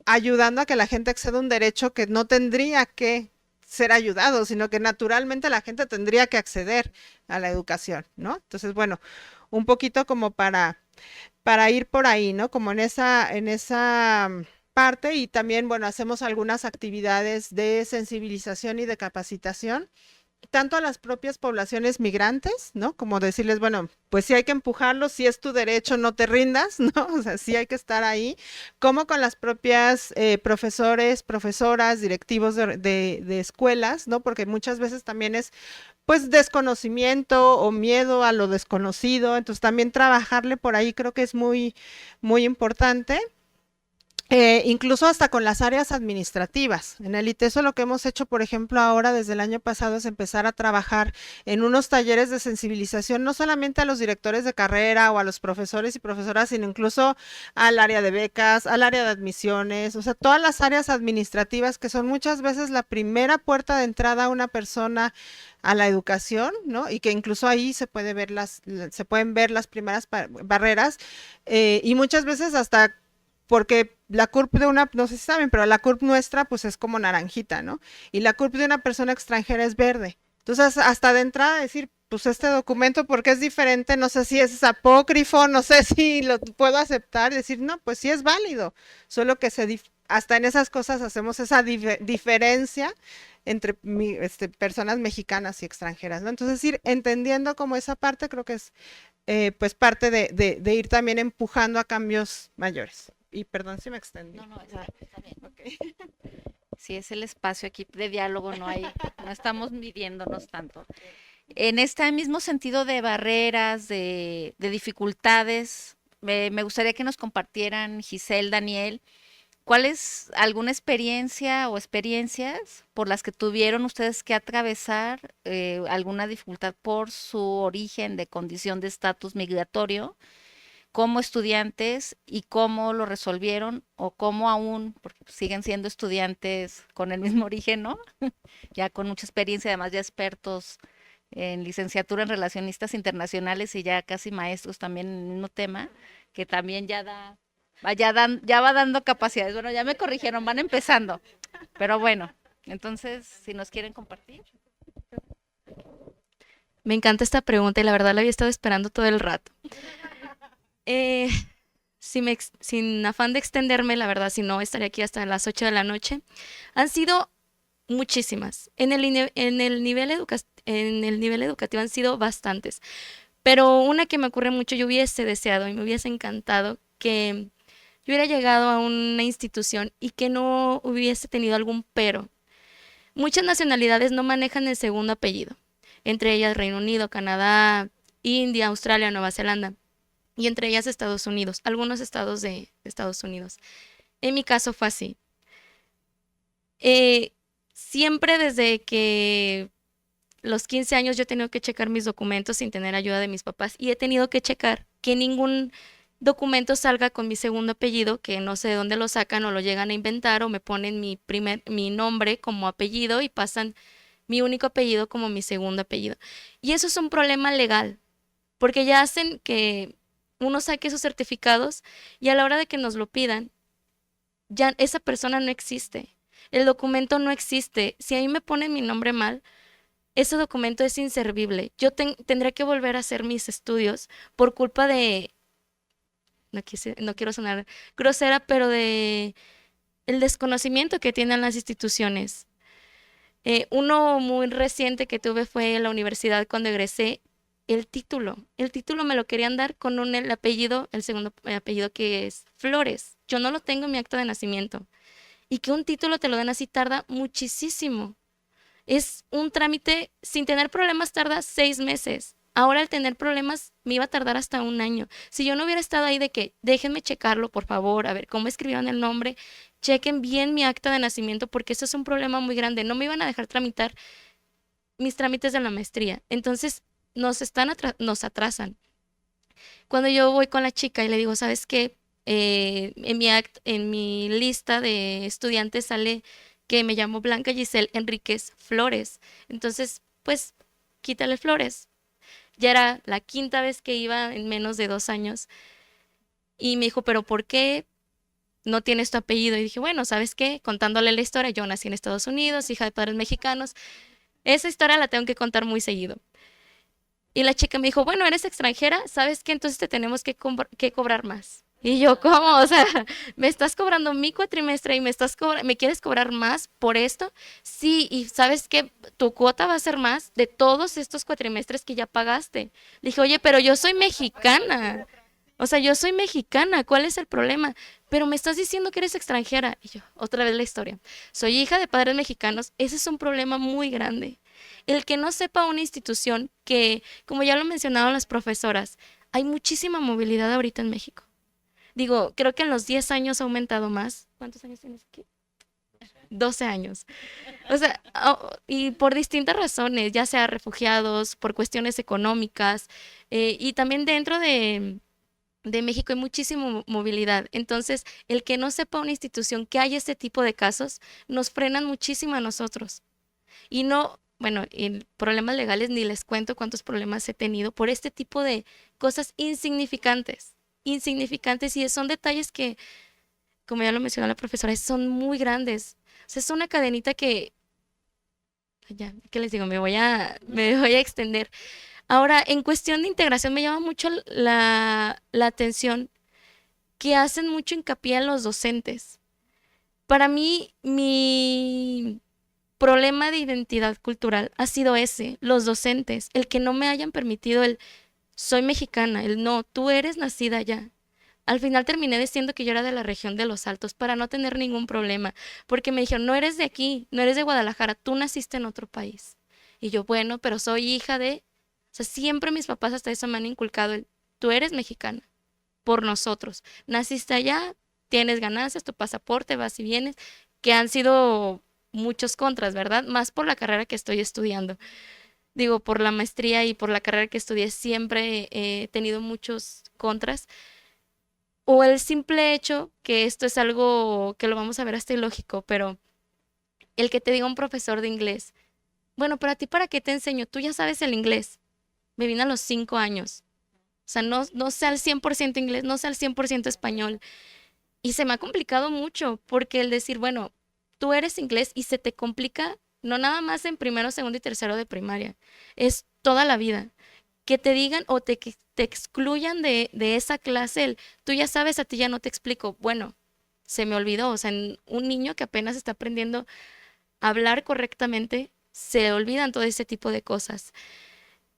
ayudando a que la gente acceda a un derecho que no tendría que ser ayudado, sino que naturalmente la gente tendría que acceder a la educación, ¿no? Entonces, bueno, un poquito como para ir por ahí, ¿no? Como en esa parte y también, bueno, hacemos algunas actividades de sensibilización y de capacitación tanto a las propias poblaciones migrantes, ¿no? Como decirles, bueno, pues sí hay que empujarlos, si es tu derecho, no te rindas, ¿no? O sea, sí hay que estar ahí, como con las propias profesores, profesoras, directivos de escuelas, ¿no? Porque muchas veces también es, pues, desconocimiento o miedo a lo desconocido, entonces también trabajarle por ahí creo que es muy, muy importante. Incluso hasta con las áreas administrativas. En el ITESO lo que hemos hecho, por ejemplo, ahora desde el año pasado es empezar a trabajar en unos talleres de sensibilización, no solamente a los directores de carrera o a los profesores y profesoras, sino incluso al área de becas, al área de admisiones, o sea, todas las áreas administrativas que son muchas veces la primera puerta de entrada a una persona a la educación, ¿no? Y que incluso ahí se pueden ver las primeras barreras y muchas veces hasta porque la CURP de una, no sé si saben, pero la CURP nuestra pues es como naranjita, ¿no? Y la CURP de una persona extranjera es verde. Entonces, hasta de entrada decir, pues este documento, porque es diferente, no sé si es apócrifo, no sé si lo puedo aceptar, decir, no, pues sí es válido, solo que hasta en esas cosas hacemos esa diferencia entre personas mexicanas y extranjeras, ¿no? Entonces, ir entendiendo como esa parte, creo que es pues parte de ir también empujando a cambios mayores. Y perdón si me extendí. No, está bien. Okay. Sí, es el espacio aquí de diálogo, no estamos midiéndonos tanto. En este mismo sentido de barreras, de dificultades me gustaría que nos compartieran, Giselle, Daniel, ¿cuál es alguna experiencia o experiencias por las que tuvieron ustedes que atravesar alguna dificultad por su origen de condición de estatus migratorio como estudiantes y cómo lo resolvieron o cómo aún, porque siguen siendo estudiantes con el mismo origen, ¿no? Ya con mucha experiencia, además ya expertos en licenciatura en relacionistas internacionales y ya casi maestros también en el mismo tema, que también ya da, ya va dando capacidades. Bueno, ya me corrigieron, van empezando, pero bueno, entonces, si nos quieren compartir. Me encanta esta pregunta y la verdad la había estado esperando todo el rato. Sin afán de extenderme, la verdad, si no, estaría aquí hasta las 8 de la noche. Han sido muchísimas. En el nivel educativo han sido bastantes. Pero una que me ocurre mucho, yo hubiese deseado y me hubiese encantado que yo hubiera llegado a una institución y que no hubiese tenido algún pero. Muchas nacionalidades no manejan el segundo apellido, entre ellas Reino Unido, Canadá, India, Australia, Nueva Zelanda, y entre ellas Estados Unidos, algunos estados de Estados Unidos. En mi caso fue así. Siempre desde que los 15 años yo he tenido que checar mis documentos sin tener ayuda de mis papás y he tenido que checar que ningún documento salga con mi segundo apellido, que no sé de dónde lo sacan o lo llegan a inventar o me ponen mi nombre como apellido y pasan mi único apellido como mi segundo apellido. Y eso es un problema legal, porque ya hacen que uno saque sus certificados y a la hora de que nos lo pidan, ya esa persona no existe. El documento no existe. Si ahí me ponen mi nombre mal, ese documento es inservible. Yo tendré que volver a hacer mis estudios por culpa de, no quiero sonar grosera, pero de el desconocimiento que tienen las instituciones. Uno muy reciente que tuve fue en la universidad cuando egresé. El título me lo querían dar con el apellido, el segundo apellido que es Flores. Yo no lo tengo en mi acta de nacimiento. Y que un título te lo den así tarda muchísimo. Es un trámite, sin tener problemas tarda 6 meses. Ahora al tener problemas me iba a tardar hasta 1 año. Si yo no hubiera estado ahí de que déjenme checarlo, por favor, a ver cómo escribieron el nombre, chequen bien mi acta de nacimiento porque eso es un problema muy grande. No me iban a dejar tramitar mis trámites de la maestría. Entonces nos atrasan. Cuando yo voy con la chica y le digo, ¿sabes qué? En mi lista de estudiantes sale que me llamo Blanca Giselle Enríquez Flores. Entonces, pues, quítale Flores. Ya era la 5ª vez que iba en menos de 2 años. Y me dijo, ¿pero por qué no tienes tu apellido? Y dije, bueno, ¿sabes qué? Contándole la historia, yo nací en Estados Unidos, hija de padres mexicanos. Esa historia la tengo que contar muy seguido. Y la chica me dijo, bueno, eres extranjera, ¿sabes qué? Entonces te tenemos que cobrar más. Y yo, ¿cómo? O sea, ¿me estás cobrando mi cuatrimestre y me quieres cobrar más por esto? Sí, y ¿sabes qué? Tu cuota va a ser más de todos estos cuatrimestres que ya pagaste. Le dije, oye, pero yo soy mexicana. O sea, yo soy mexicana, ¿cuál es el problema? Pero me estás diciendo que eres extranjera. Y yo, otra vez la historia. Soy hija de padres mexicanos, ese es un problema muy grande. El que no sepa una institución que, como ya lo mencionaron las profesoras, hay muchísima movilidad ahorita en México. Digo, creo que en los 10 años ha aumentado más. ¿Cuántos años tienes aquí? 12 años. O sea, y por distintas razones, ya sea refugiados, por cuestiones económicas, y también dentro de México hay muchísima movilidad. Entonces, el que no sepa una institución que hay este tipo de casos, nos frenan muchísimo a nosotros. Y no, bueno, en problemas legales ni les cuento cuántos problemas he tenido por este tipo de cosas insignificantes, y son detalles que, como ya lo mencionó la profesora, son muy grandes. O sea, es una cadenita que, ya, ¿qué les digo? Me voy a extender. Ahora, en cuestión de integración, me llama mucho la atención que hacen mucho hincapié en los docentes. Para mí, mi problema de identidad cultural ha sido ese, los docentes, el que no me hayan permitido soy mexicana, no, tú eres nacida allá. Al final terminé diciendo que yo era de la región de Los Altos para no tener ningún problema, porque me dijeron, no eres de aquí, no eres de Guadalajara, tú naciste en otro país. Y yo, bueno, pero soy hija de... O sea, siempre mis papás hasta eso me han inculcado tú eres mexicana, por nosotros. Naciste allá, tienes ganancias, tu pasaporte, vas y vienes, que han sido muchos contras, ¿verdad? Más por la carrera que estoy estudiando. Digo, por la maestría y por la carrera que estudié siempre he tenido muchos contras. O el simple hecho, que esto es algo que lo vamos a ver hasta ilógico, pero el que te diga un profesor de inglés, bueno, pero a ti ¿para qué te enseño? Tú ya sabes el inglés. Me vine a los 5 años. O sea, no sé al 100% inglés, no sé al 100% español. Y se me ha complicado mucho porque el decir, bueno, tú eres inglés y se te complica no nada más en primero, segundo y tercero de primaria, es toda la vida. Que te digan o que te excluyan de esa clase, tú ya sabes, a ti ya no te explico. Bueno, se me olvidó, o sea, un niño que apenas está aprendiendo a hablar correctamente, se olvidan todo ese tipo de cosas.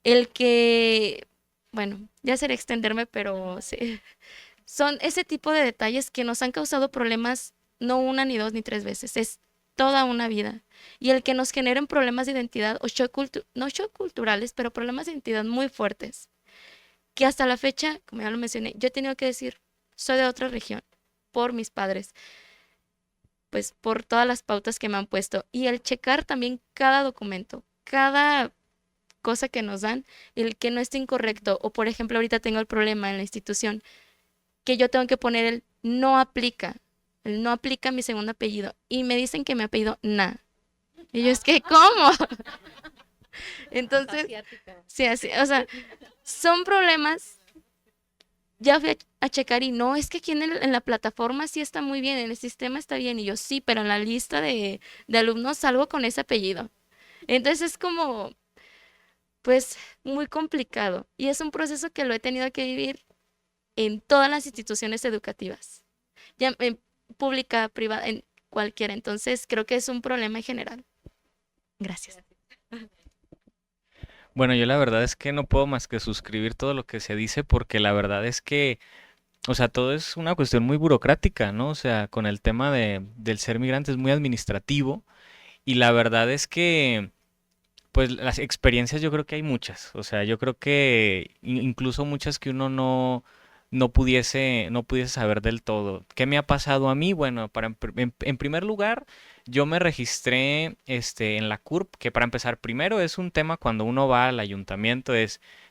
El que, bueno, ya seré extenderme, pero sí, son ese tipo de detalles que nos han causado problemas no una, ni dos, ni tres veces, es toda una vida. Y el que nos generen problemas de identidad o no shock culturales, pero problemas de identidad muy fuertes, que hasta la fecha, como ya lo mencioné, yo he tenido que decir, soy de otra región, por mis padres, pues por todas las pautas que me han puesto. Y el checar también cada documento, cada cosa que nos dan, el que no esté incorrecto, o por ejemplo, ahorita tengo el problema en la institución, que yo tengo que poner el no aplica mi segundo apellido, y me dicen que mi apellido Na. Y yo, es que, ¿cómo? Entonces, sí, así, o sea, son problemas. Ya fui a checar y no, es que aquí en la plataforma sí está muy bien, en el sistema está bien. Y yo, sí, pero en la lista de alumnos salgo con ese apellido. Entonces es como, pues, muy complicado. Y es un proceso que lo he tenido que vivir en todas las instituciones educativas, ya en pública, privada, en cualquiera. Entonces creo que es un problema en general. Gracias. Bueno, yo la verdad es que no puedo más que suscribir todo lo que se dice porque la verdad es que, o sea, todo es una cuestión muy burocrática, ¿no? O sea, con el tema del ser migrante es muy administrativo y la verdad es que, pues las experiencias yo creo que hay muchas, o sea, yo creo que incluso muchas que uno no pudiese saber del todo. ¿Qué me ha pasado a mí? Bueno, en primer lugar, yo me registré en la CURP, que para empezar, primero es un tema cuando uno va al ayuntamiento,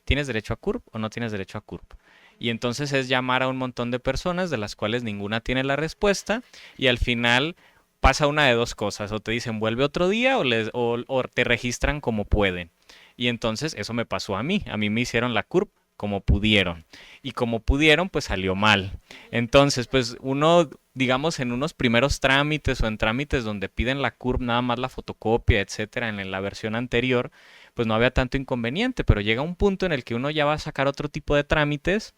¿tienes derecho a CURP o no tienes derecho a CURP? Y entonces es llamar a un montón de personas de las cuales ninguna tiene la respuesta y al final pasa una de dos cosas, o te dicen vuelve otro día o te registran como pueden. Y entonces eso me pasó a mí me hicieron la CURP como pudieron. Y como pudieron, pues salió mal. Entonces, pues uno, digamos, en unos primeros trámites o en trámites donde piden la CURP, nada más la fotocopia, etcétera, en la versión anterior, pues no había tanto inconveniente, pero llega un punto en el que uno ya va a sacar otro tipo de trámites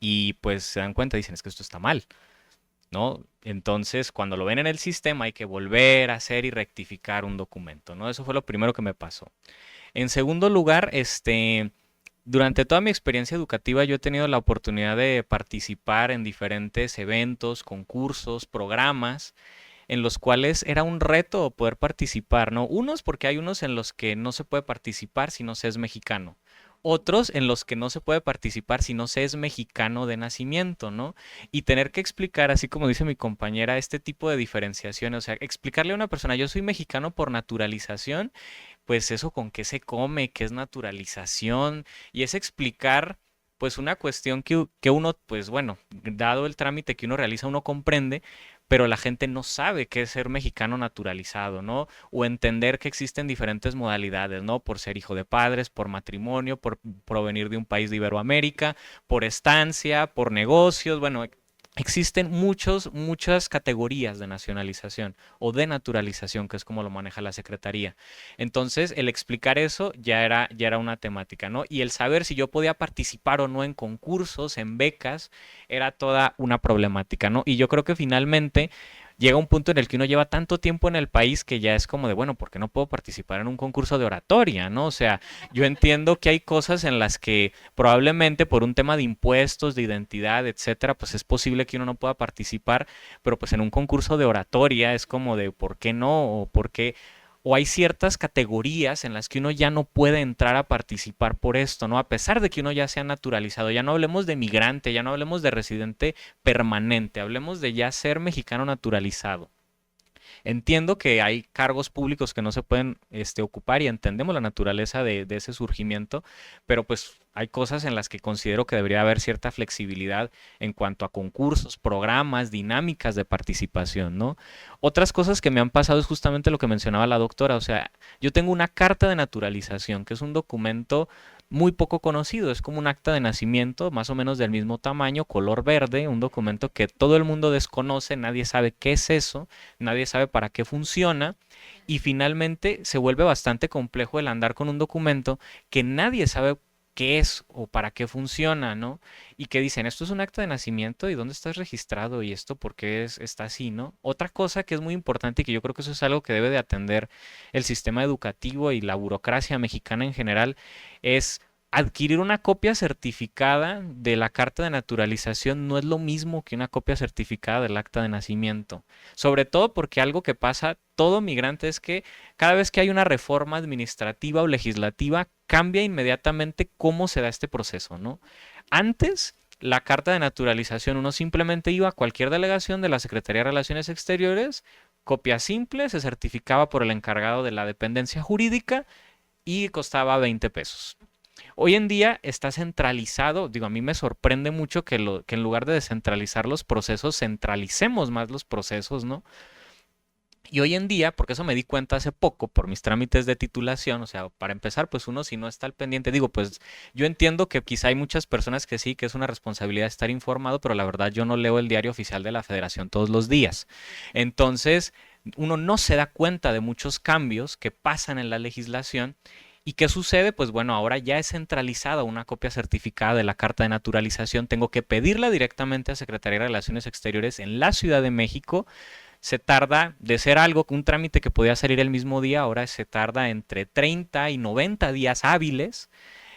y pues se dan cuenta y dicen, es que esto está mal, ¿no? Entonces, cuando lo ven en el sistema hay que volver a hacer y rectificar un documento, ¿no? Eso fue lo primero que me pasó. En segundo lugar, durante toda mi experiencia educativa yo he tenido la oportunidad de participar en diferentes eventos, concursos, programas, en los cuales era un reto poder participar, ¿no? Unos porque hay unos en los que no se puede participar si no se es mexicano. Otros en los que no se puede participar si no se es mexicano de nacimiento, ¿no? Y tener que explicar, así como dice mi compañera, este tipo de diferenciación, o sea, explicarle a una persona, yo soy mexicano por naturalización, pues eso con qué se come, qué es naturalización, y es explicar pues una cuestión que uno, pues bueno, dado el trámite que uno realiza, uno comprende, pero la gente no sabe qué es ser mexicano naturalizado, ¿no? O entender que existen diferentes modalidades, ¿no? Por ser hijo de padres, por matrimonio, por provenir de un país de Iberoamérica, por estancia, por negocios, bueno, existen muchas categorías de nacionalización o de naturalización, que es como lo maneja la Secretaría. Entonces, el explicar eso ya era una temática, ¿no? Y el saber si yo podía participar o no en concursos, en becas, era toda una problemática, ¿no? Y yo creo que finalmente llega un punto en el que uno lleva tanto tiempo en el país que ya es como de, bueno, ¿por qué no puedo participar en un concurso de oratoria, no? O sea, yo entiendo que hay cosas en las que probablemente por un tema de impuestos, de identidad, etcétera, pues es posible que uno no pueda participar, pero pues en un concurso de oratoria es como de, ¿por qué no? O ¿por qué? o hay ciertas categorías en las que uno ya no puede entrar a participar por esto, ¿no? A pesar de que uno ya sea naturalizado, ya no hablemos de migrante, ya no hablemos de residente permanente, hablemos de ya ser mexicano naturalizado. Entiendo que hay cargos públicos que no se pueden ocupar y entendemos la naturaleza de ese surgimiento, pero pues hay cosas en las que considero que debería haber cierta flexibilidad en cuanto a concursos, programas, dinámicas de participación, ¿no? Otras cosas que me han pasado es justamente lo que mencionaba la doctora, o sea, yo tengo una carta de naturalización, que es un documento muy poco conocido, es como un acta de nacimiento, más o menos del mismo tamaño, color verde, un documento que todo el mundo desconoce, nadie sabe qué es eso, nadie sabe para qué funciona, y finalmente se vuelve bastante complejo el andar con un documento que nadie sabe qué es o para qué funciona, ¿no? Y que dicen, esto es un acta de nacimiento y dónde estás registrado y esto por qué está así, ¿no? Otra cosa que es muy importante y que yo creo que eso es algo que debe de atender el sistema educativo y la burocracia mexicana en general es adquirir una copia certificada de la carta de naturalización no es lo mismo que una copia certificada del acta de nacimiento. Sobre todo porque algo que pasa todo migrante es que cada vez que hay una reforma administrativa o legislativa cambia inmediatamente cómo se da este proceso, ¿no? Antes, la carta de naturalización uno simplemente iba a cualquier delegación de la Secretaría de Relaciones Exteriores, copia simple, se certificaba por el encargado de la dependencia jurídica y costaba 20 pesos. Hoy en día está centralizado, digo, a mí me sorprende mucho que en lugar de descentralizar los procesos, centralicemos más los procesos, ¿no? Y hoy en día, porque eso me di cuenta hace poco por mis trámites de titulación, o sea, para empezar, pues uno si no está al pendiente, digo, pues yo entiendo que quizá hay muchas personas que sí, que es una responsabilidad estar informado, pero la verdad yo no leo el diario oficial de la Federación todos los días. Entonces, uno no se da cuenta de muchos cambios que pasan en la legislación. ¿Y qué sucede? Pues bueno, ahora ya es centralizada una copia certificada de la carta de naturalización. Tengo que pedirla directamente a Secretaría de Relaciones Exteriores en la Ciudad de México. Se tarda, de ser algo, un trámite que podía salir el mismo día, ahora se tarda entre 30 y 90 días hábiles.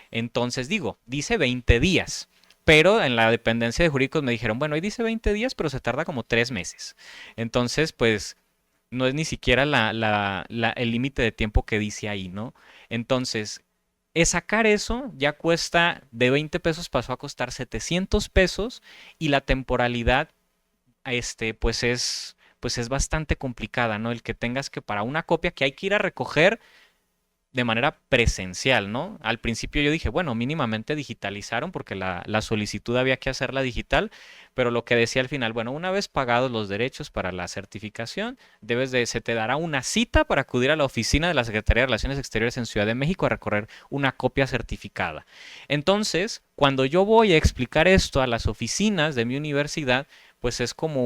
Entonces digo, dice 20 días. Pero en la dependencia de jurídicos me dijeron, bueno, ahí dice 20 días, pero se tarda como 3 meses. Entonces, pues no es ni siquiera el límite de tiempo que dice ahí, ¿no? Entonces, sacar eso ya cuesta, de 20 pesos pasó a costar 700 pesos y la temporalidad, pues es bastante complicada, ¿no? El que tengas que para una copia que hay que ir a recoger de manera presencial, ¿no? Al principio yo dije, bueno, mínimamente digitalizaron porque la solicitud había que hacerla digital, pero lo que decía al final, bueno, una vez pagados los derechos para la certificación, se te dará una cita para acudir a la oficina de la Secretaría de Relaciones Exteriores en Ciudad de México a recorrer una copia certificada. Entonces, cuando yo voy a explicar esto a las oficinas de mi universidad, pues es como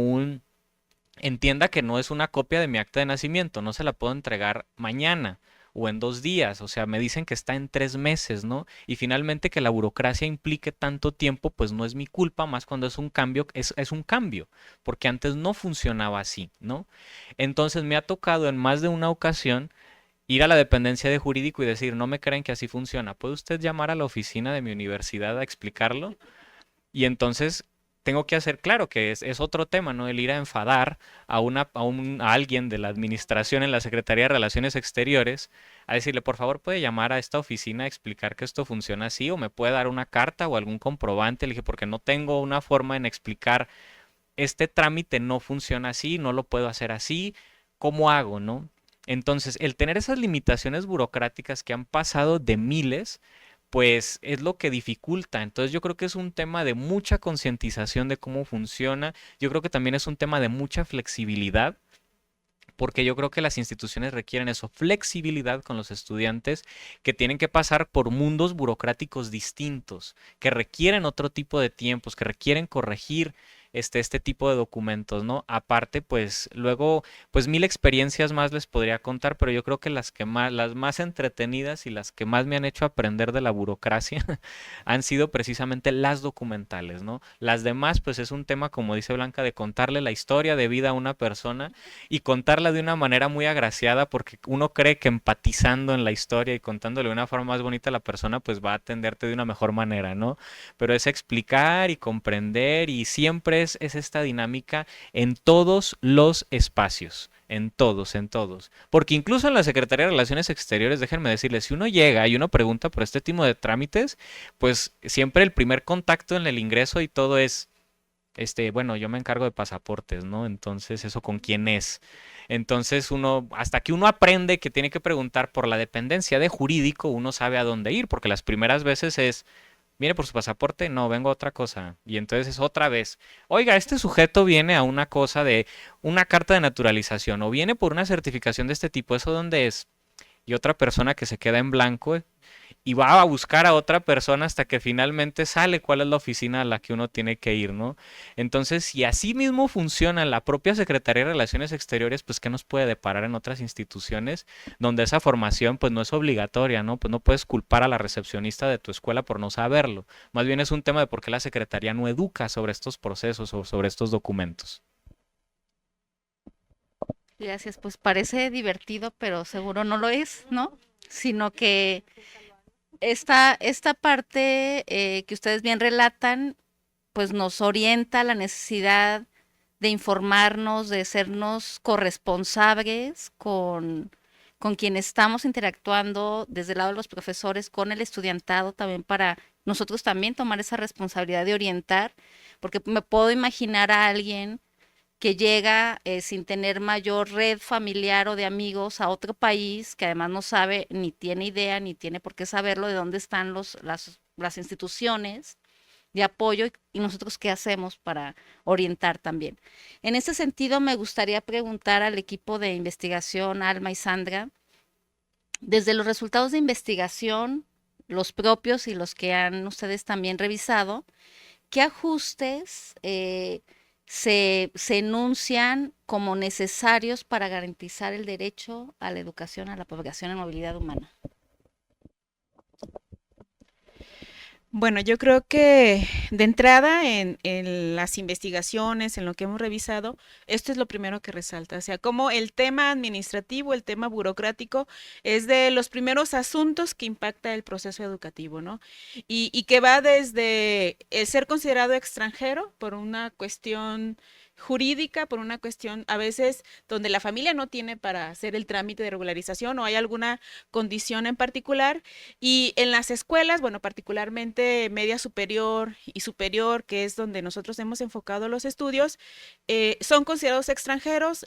entienda que no es una copia de mi acta de nacimiento, no se la puedo entregar mañana o en 2 días, o sea, me dicen que está en 3 meses, ¿no? Y finalmente que la burocracia implique tanto tiempo, pues no es mi culpa, más cuando es un cambio, es un cambio, porque antes no funcionaba así, ¿no? Entonces me ha tocado en más de una ocasión ir a la dependencia de jurídico y decir, no me creen que así funciona, ¿puede usted llamar a la oficina de mi universidad a explicarlo? Y entonces tengo que hacer claro que es otro tema, ¿no? El ir a enfadar a alguien de la administración en la Secretaría de Relaciones Exteriores, a decirle, por favor, puede llamar a esta oficina a explicar que esto funciona así, o me puede dar una carta o algún comprobante. Le dije, porque no tengo una forma en explicar, este trámite no funciona así, no lo puedo hacer así, ¿cómo hago, no? Entonces, el tener esas limitaciones burocráticas que han pasado de miles, pues es lo que dificulta. Entonces yo creo que es un tema de mucha concientización de cómo funciona. Yo creo que también es un tema de mucha flexibilidad, porque yo creo que las instituciones requieren eso, flexibilidad con los estudiantes que tienen que pasar por mundos burocráticos distintos, que requieren otro tipo de tiempos, que requieren corregir este tipo de documentos, ¿no? Aparte, pues luego, pues 1000 experiencias más les podría contar, pero yo creo que las más entretenidas y las que más me han hecho aprender de la burocracia han sido precisamente las documentales, ¿no? Las demás, pues es un tema, como dice Blanca, de contarle la historia de vida a una persona y contarla de una manera muy agraciada, porque uno cree que empatizando en la historia y contándole de una forma más bonita a la persona, pues va a atenderte de una mejor manera, ¿no? Pero es explicar y comprender y siempre es esta dinámica en todos los espacios, en todos, en todos. Porque incluso en la Secretaría de Relaciones Exteriores, déjenme decirles, si uno llega y uno pregunta por este tipo de trámites, pues siempre el primer contacto en el ingreso y todo es, bueno, yo me encargo de pasaportes, ¿no? Entonces, ¿eso con quién es? Entonces, hasta que uno aprende que tiene que preguntar por la dependencia de jurídico, uno sabe a dónde ir, porque las primeras veces es, viene por su pasaporte, no, vengo a otra cosa. Y entonces es otra vez, oiga, este sujeto viene a una cosa de una carta de naturalización o viene por una certificación de este tipo, ¿eso dónde es? Y otra persona que se queda en blanco y va a buscar a otra persona hasta que finalmente sale cuál es la oficina a la que uno tiene que ir, ¿no? Entonces, si así mismo funciona la propia Secretaría de Relaciones Exteriores, pues ¿qué nos puede deparar en otras instituciones donde esa formación pues no es obligatoria, ¿no? Pues no puedes culpar a la recepcionista de tu escuela por no saberlo. Más bien es un tema de por qué la Secretaría no educa sobre estos procesos o sobre estos documentos. Gracias, pues parece divertido, pero seguro no lo es, ¿no? Sino que esta parte que ustedes bien relatan, pues nos orienta a la necesidad de informarnos, de sernos corresponsables con quien estamos interactuando desde el lado de los profesores, con el estudiantado, también para nosotros también tomar esa responsabilidad de orientar, porque me puedo imaginar a alguien que llega sin tener mayor red familiar o de amigos a otro país, que además no sabe, ni tiene idea, ni tiene por qué saberlo de dónde están las instituciones de apoyo y nosotros qué hacemos para orientar también. En ese sentido, me gustaría preguntar al equipo de investigación, Alma y Sandra, desde los resultados de investigación, los propios y los que han ustedes también revisado, ¿qué ajustes se enuncian como necesarios para garantizar el derecho a la educación a la población en movilidad humana? Bueno, yo creo que de entrada en las investigaciones, en lo que hemos revisado, esto es lo primero que resalta, o sea, como el tema administrativo, el tema burocrático es de los primeros asuntos que impacta el proceso educativo, ¿no? Y que va desde el ser considerado extranjero por una cuestión jurídica, por una cuestión a veces donde la familia no tiene para hacer el trámite de regularización o hay alguna condición en particular. Y en las escuelas, bueno, particularmente media superior y superior, que es donde nosotros hemos enfocado los estudios, son considerados extranjeros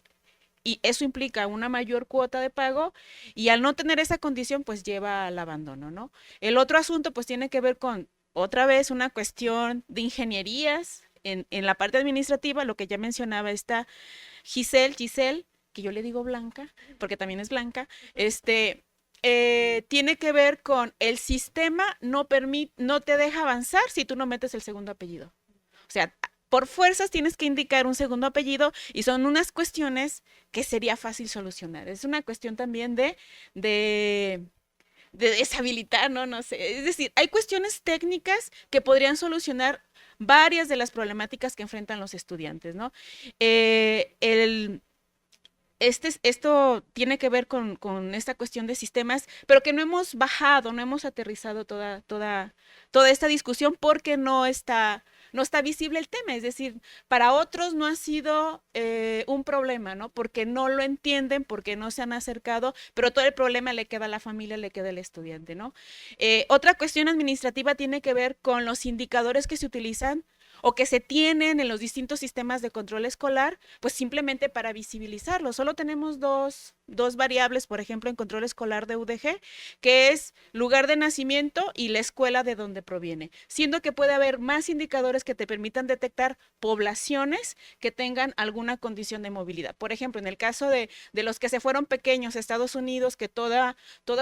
y eso implica una mayor cuota de pago y al no tener esa condición, pues lleva al abandono, ¿no? El otro asunto, pues tiene que ver con, otra vez, una cuestión de ingenierías en la parte administrativa, lo que ya mencionaba esta Giselle, que yo le digo Blanca, porque también es blanca, tiene que ver con el sistema no te deja avanzar si tú no metes el segundo apellido. O sea, por fuerzas tienes que indicar un segundo apellido y son unas cuestiones que sería fácil solucionar. Es una cuestión también de deshabilitar, ¿no? No sé. Es decir, hay cuestiones técnicas que podrían solucionar varias de las problemáticas que enfrentan los estudiantes, ¿no? Esto tiene que ver con esta cuestión de sistemas, pero que no hemos bajado, no hemos aterrizado toda esta discusión porque no está visible el tema. Es decir, para otros no ha sido un problema, ¿no? Porque no lo entienden, porque no se han acercado, pero todo el problema le queda a la familia, le queda al estudiante, ¿no? Otra cuestión administrativa tiene que ver con los indicadores que se utilizan o que se tienen en los distintos sistemas de control escolar, pues simplemente para visibilizarlo. Solo tenemos dos variables, por ejemplo, en control escolar de UDG, que es lugar de nacimiento y la escuela de donde proviene, siendo que puede haber más indicadores que te permitan detectar poblaciones que tengan alguna condición de movilidad. Por ejemplo, en el caso de los que se fueron pequeños a Estados Unidos, que toda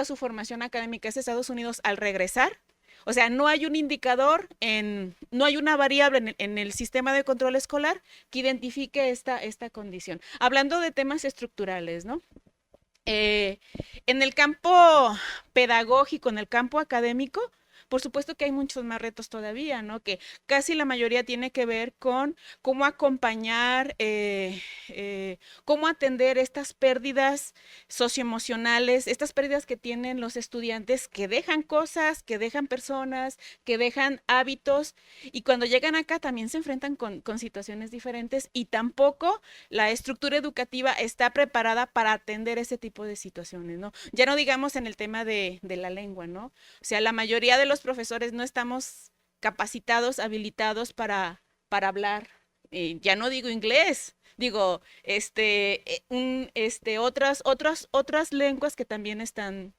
su formación académica es Estados Unidos, al regresar, o sea, no hay un indicador, no hay una variable en el sistema de control escolar que identifique esta condición. Hablando de temas estructurales, ¿no? En el campo pedagógico, en el campo académico, por supuesto que hay muchos más retos todavía, ¿no? Que casi la mayoría tiene que ver con cómo acompañar, cómo atender estas pérdidas socioemocionales, estas pérdidas que tienen los estudiantes que dejan cosas, que dejan personas, que dejan hábitos, y cuando llegan acá también se enfrentan con situaciones diferentes, y tampoco la estructura educativa está preparada para atender ese tipo de situaciones, ¿no? Ya no digamos en el tema de la lengua, ¿no? O sea, la mayoría de los profesores no estamos capacitados, habilitados para hablar, ya no digo inglés, digo, otras lenguas que también están,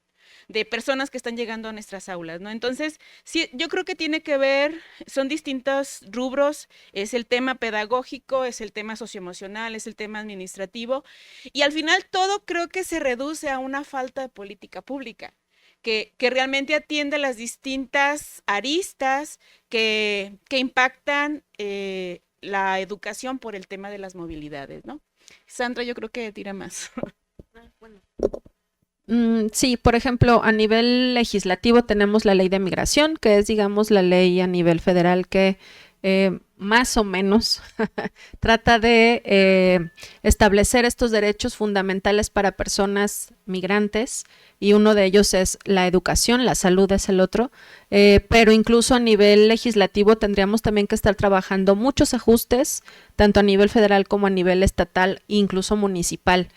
de personas que están llegando a nuestras aulas, ¿no? Entonces, sí, yo creo que tiene que ver, son distintos rubros, es el tema pedagógico, es el tema socioemocional, es el tema administrativo, y al final todo creo que se reduce a una falta de política pública, que realmente atiende las distintas aristas que impactan la educación por el tema de las movilidades, ¿no? Sandra, yo creo que tira más. Sí, por ejemplo, a nivel legislativo tenemos la ley de migración, que es, digamos, la ley a nivel federal que más o menos trata de establecer estos derechos fundamentales para personas migrantes, y uno de ellos es la educación, la salud es el otro, pero incluso a nivel legislativo tendríamos también que estar trabajando muchos ajustes, tanto a nivel federal como a nivel estatal e incluso municipal.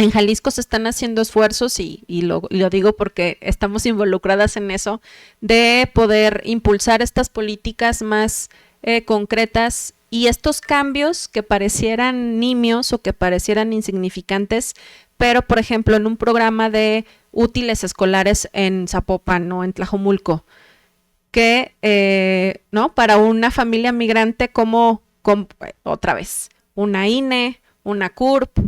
En Jalisco se están haciendo esfuerzos, y lo digo porque estamos involucradas en eso, de poder impulsar estas políticas más concretas, y estos cambios que parecieran nimios o que parecieran insignificantes, pero por ejemplo en un programa de útiles escolares en Zapopan o en Tlajomulco, que ¿no? Para una familia migrante como otra vez, una INE, una CURP,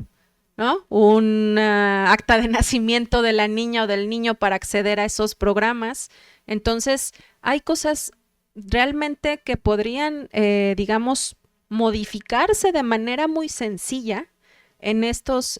¿no? Un acta de nacimiento de la niña o del niño para acceder a esos programas. Entonces, hay cosas realmente que podrían, digamos, modificarse de manera muy sencilla en estos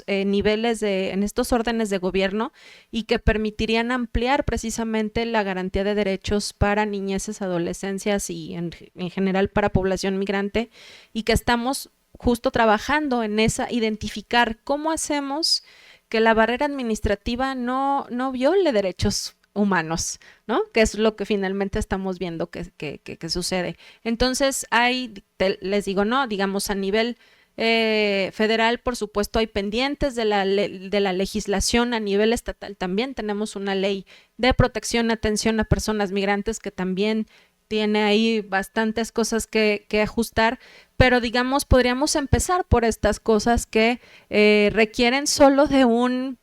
niveles en estos órdenes de gobierno, y que permitirían ampliar precisamente la garantía de derechos para niñeces, adolescencias y en general para población migrante, y que estamos justo trabajando en identificar cómo hacemos que la barrera administrativa no viole derechos humanos, ¿no? Que es lo que finalmente estamos viendo que sucede. Entonces les digo, no, digamos a nivel federal, por supuesto, hay pendientes de la legislación. A nivel estatal también tenemos una ley de protección y atención a personas migrantes que también tiene ahí bastantes cosas que ajustar, pero digamos podríamos empezar por estas cosas que requieren solo de una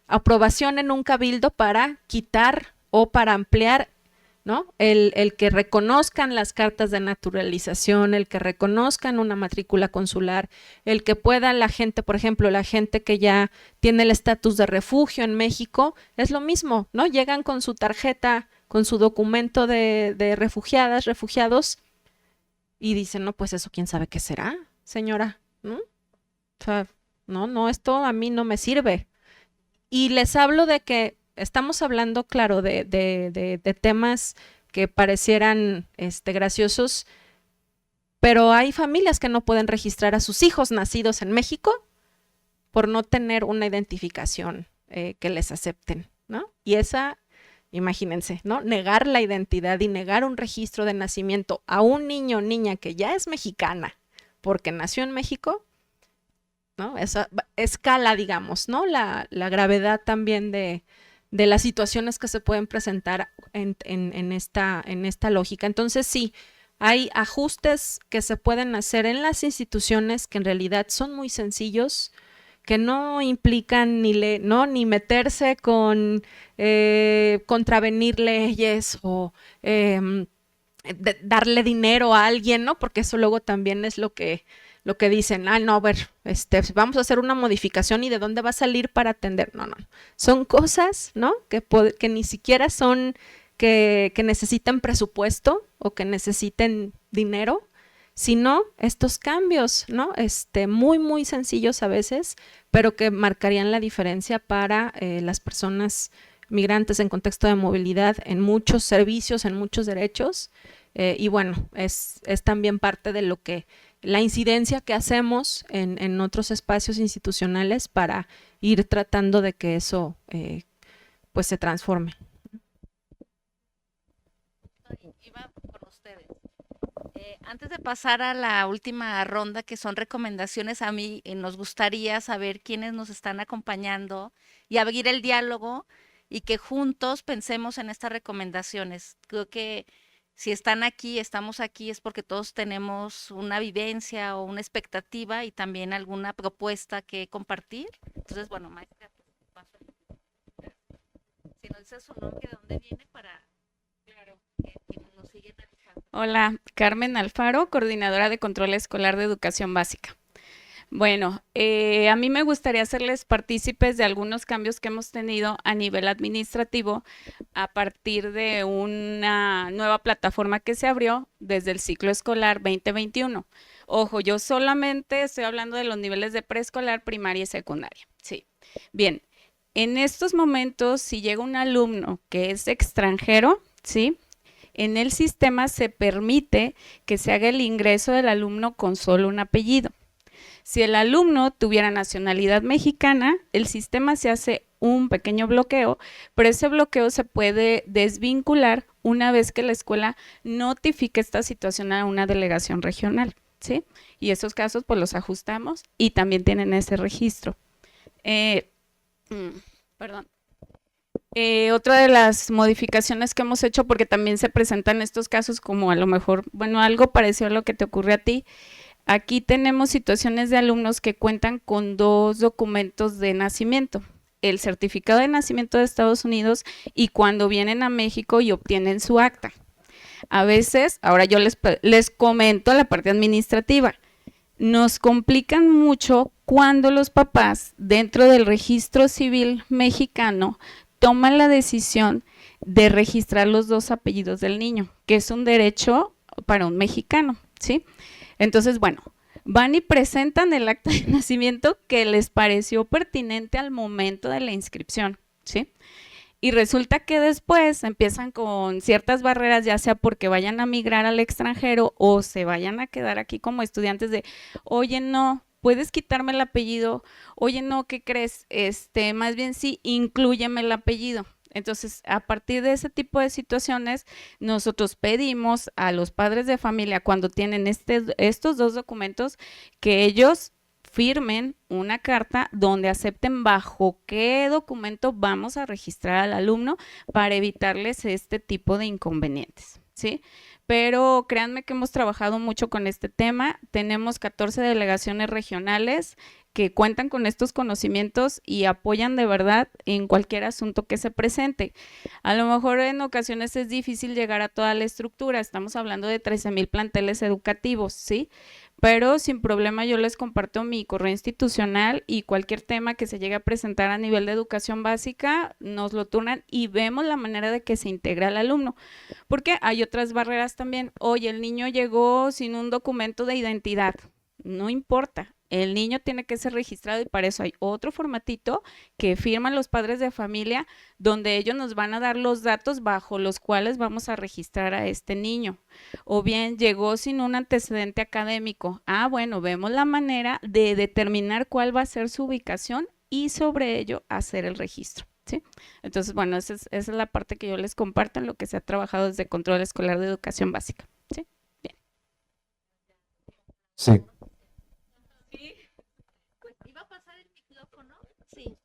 aprobación en un cabildo para quitar o para ampliar, ¿no? El que reconozcan las cartas de naturalización, el que reconozcan una matrícula consular, el que pueda la gente, por ejemplo, la gente que ya tiene el estatus de refugio en México, es lo mismo, ¿no? Llegan con su tarjeta, con su documento de refugiadas, refugiados, y dicen, no, pues eso quién sabe qué será, señora, ¿no? O sea, no, esto a mí no me sirve. Y les hablo de que estamos hablando, claro, de temas que parecieran graciosos, pero hay familias que no pueden registrar a sus hijos nacidos en México por no tener una identificación que les acepten, ¿no? Y imagínense, ¿no? Negar la identidad y negar un registro de nacimiento a un niño o niña que ya es mexicana porque nació en México, ¿no? Esa escala, digamos, ¿no? La gravedad también de las situaciones que se pueden presentar en esta lógica. Entonces, sí, hay ajustes que se pueden hacer en las instituciones que en realidad son muy sencillos, que no implican ni meterse con contravenir leyes o darle dinero a alguien, ¿no? Porque eso luego también es lo que dicen, no, a ver, vamos a hacer una modificación y de dónde va a salir para atender. No. Son cosas, ¿no? Que ni siquiera son que necesiten presupuesto o que necesiten dinero, sino estos cambios, ¿no? Muy, muy sencillos a veces, pero que marcarían la diferencia para las personas migrantes en contexto de movilidad en muchos servicios, en muchos derechos, y bueno, es también parte de lo que, la incidencia que hacemos en otros espacios institucionales para ir tratando de que eso pues se transforme. Iba con ustedes. Antes de pasar a la última ronda, que son recomendaciones, a mí nos gustaría saber quiénes nos están acompañando y abrir el diálogo y que juntos pensemos en estas recomendaciones. Creo que si están aquí, estamos aquí, es porque todos tenemos una vivencia o una expectativa y también alguna propuesta que compartir. Entonces, bueno, maestra, pues, paso. Si nos dice su nombre, ¿de dónde viene para que nos siguen analizando? Hola, Carmen Alfaro, coordinadora de control escolar de educación básica. Bueno, a mí me gustaría hacerles partícipes de algunos cambios que hemos tenido a nivel administrativo a partir de una nueva plataforma que se abrió desde el ciclo escolar 2021. Ojo, yo solamente estoy hablando de los niveles de preescolar, primaria y secundaria. Sí. Bien, en estos momentos, si llega un alumno que es extranjero, ¿sí?, en el sistema se permite que se haga el ingreso del alumno con solo un apellido. Si el alumno tuviera nacionalidad mexicana, el sistema se hace un pequeño bloqueo, pero ese bloqueo se puede desvincular una vez que la escuela notifique esta situación a una delegación regional, ¿sí? Y esos casos pues los ajustamos y también tienen ese registro. Perdón. Otra de las modificaciones que hemos hecho, porque también se presentan estos casos como a lo mejor, bueno, algo parecido a lo que te ocurre a ti. Aquí tenemos situaciones de alumnos que cuentan con 2 documentos de nacimiento, el certificado de nacimiento de Estados Unidos y cuando vienen a México y obtienen su acta. A veces, ahora yo les comento la parte administrativa, nos complican mucho cuando los papás dentro del registro civil mexicano toman la decisión de registrar los 2 apellidos del niño, que es un derecho para un mexicano, ¿sí? Entonces, bueno, van y presentan el acta de nacimiento que les pareció pertinente al momento de la inscripción, ¿sí? Y resulta que después empiezan con ciertas barreras, ya sea porque vayan a migrar al extranjero o se vayan a quedar aquí como estudiantes de, oye, no, ¿puedes quitarme el apellido? Oye, no, ¿qué crees? Más bien sí, inclúyeme el apellido. Entonces, a partir de ese tipo de situaciones, nosotros pedimos a los padres de familia, cuando tienen estos 2 documentos, que ellos firmen una carta donde acepten bajo qué documento vamos a registrar al alumno para evitarles este tipo de inconvenientes, ¿sí? Pero créanme que hemos trabajado mucho con este tema. Tenemos 14 delegaciones regionales que cuentan con estos conocimientos y apoyan de verdad en cualquier asunto que se presente. A lo mejor en ocasiones es difícil llegar a toda la estructura, estamos hablando de 13,000 planteles educativos, ¿sí? Pero sin problema yo les comparto mi correo institucional y cualquier tema que se llegue a presentar a nivel de educación básica, nos lo turnan y vemos la manera de que se integre al alumno. Porque hay otras barreras también. Oye, el niño llegó sin un documento de identidad, no importa. El niño tiene que ser registrado y para eso hay otro formatito que firman los padres de familia donde ellos nos van a dar los datos bajo los cuales vamos a registrar a este niño. O bien llegó sin un antecedente académico. Bueno, vemos la manera de determinar cuál va a ser su ubicación y sobre ello hacer el registro, ¿sí? Entonces, bueno, esa es la parte que yo les comparto en lo que se ha trabajado desde Control Escolar de Educación Básica, ¿sí? Bien. Sí. Pues, ¿iba a pasar el micrófono? Sí.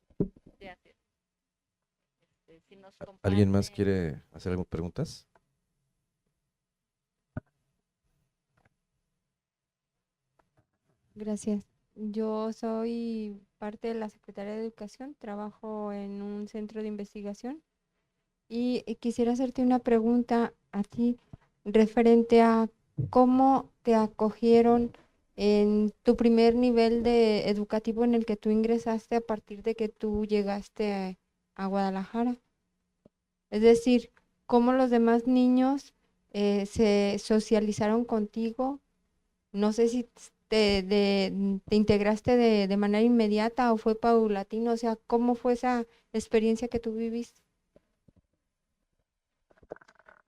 Gracias. Si nos ¿Alguien más comparte. quiere hacer algunas preguntas? Gracias. Yo soy parte de la Secretaría de Educación, trabajo en un centro de investigación y quisiera hacerte una pregunta a ti referente a cómo te acogieron en tu primer nivel de educativo en el que tú ingresaste a partir de que tú llegaste a Guadalajara. Es decir, cómo los demás niños se socializaron contigo. No sé si te integraste de manera inmediata o fue paulatino, o sea, ¿cómo fue esa experiencia que tú viviste?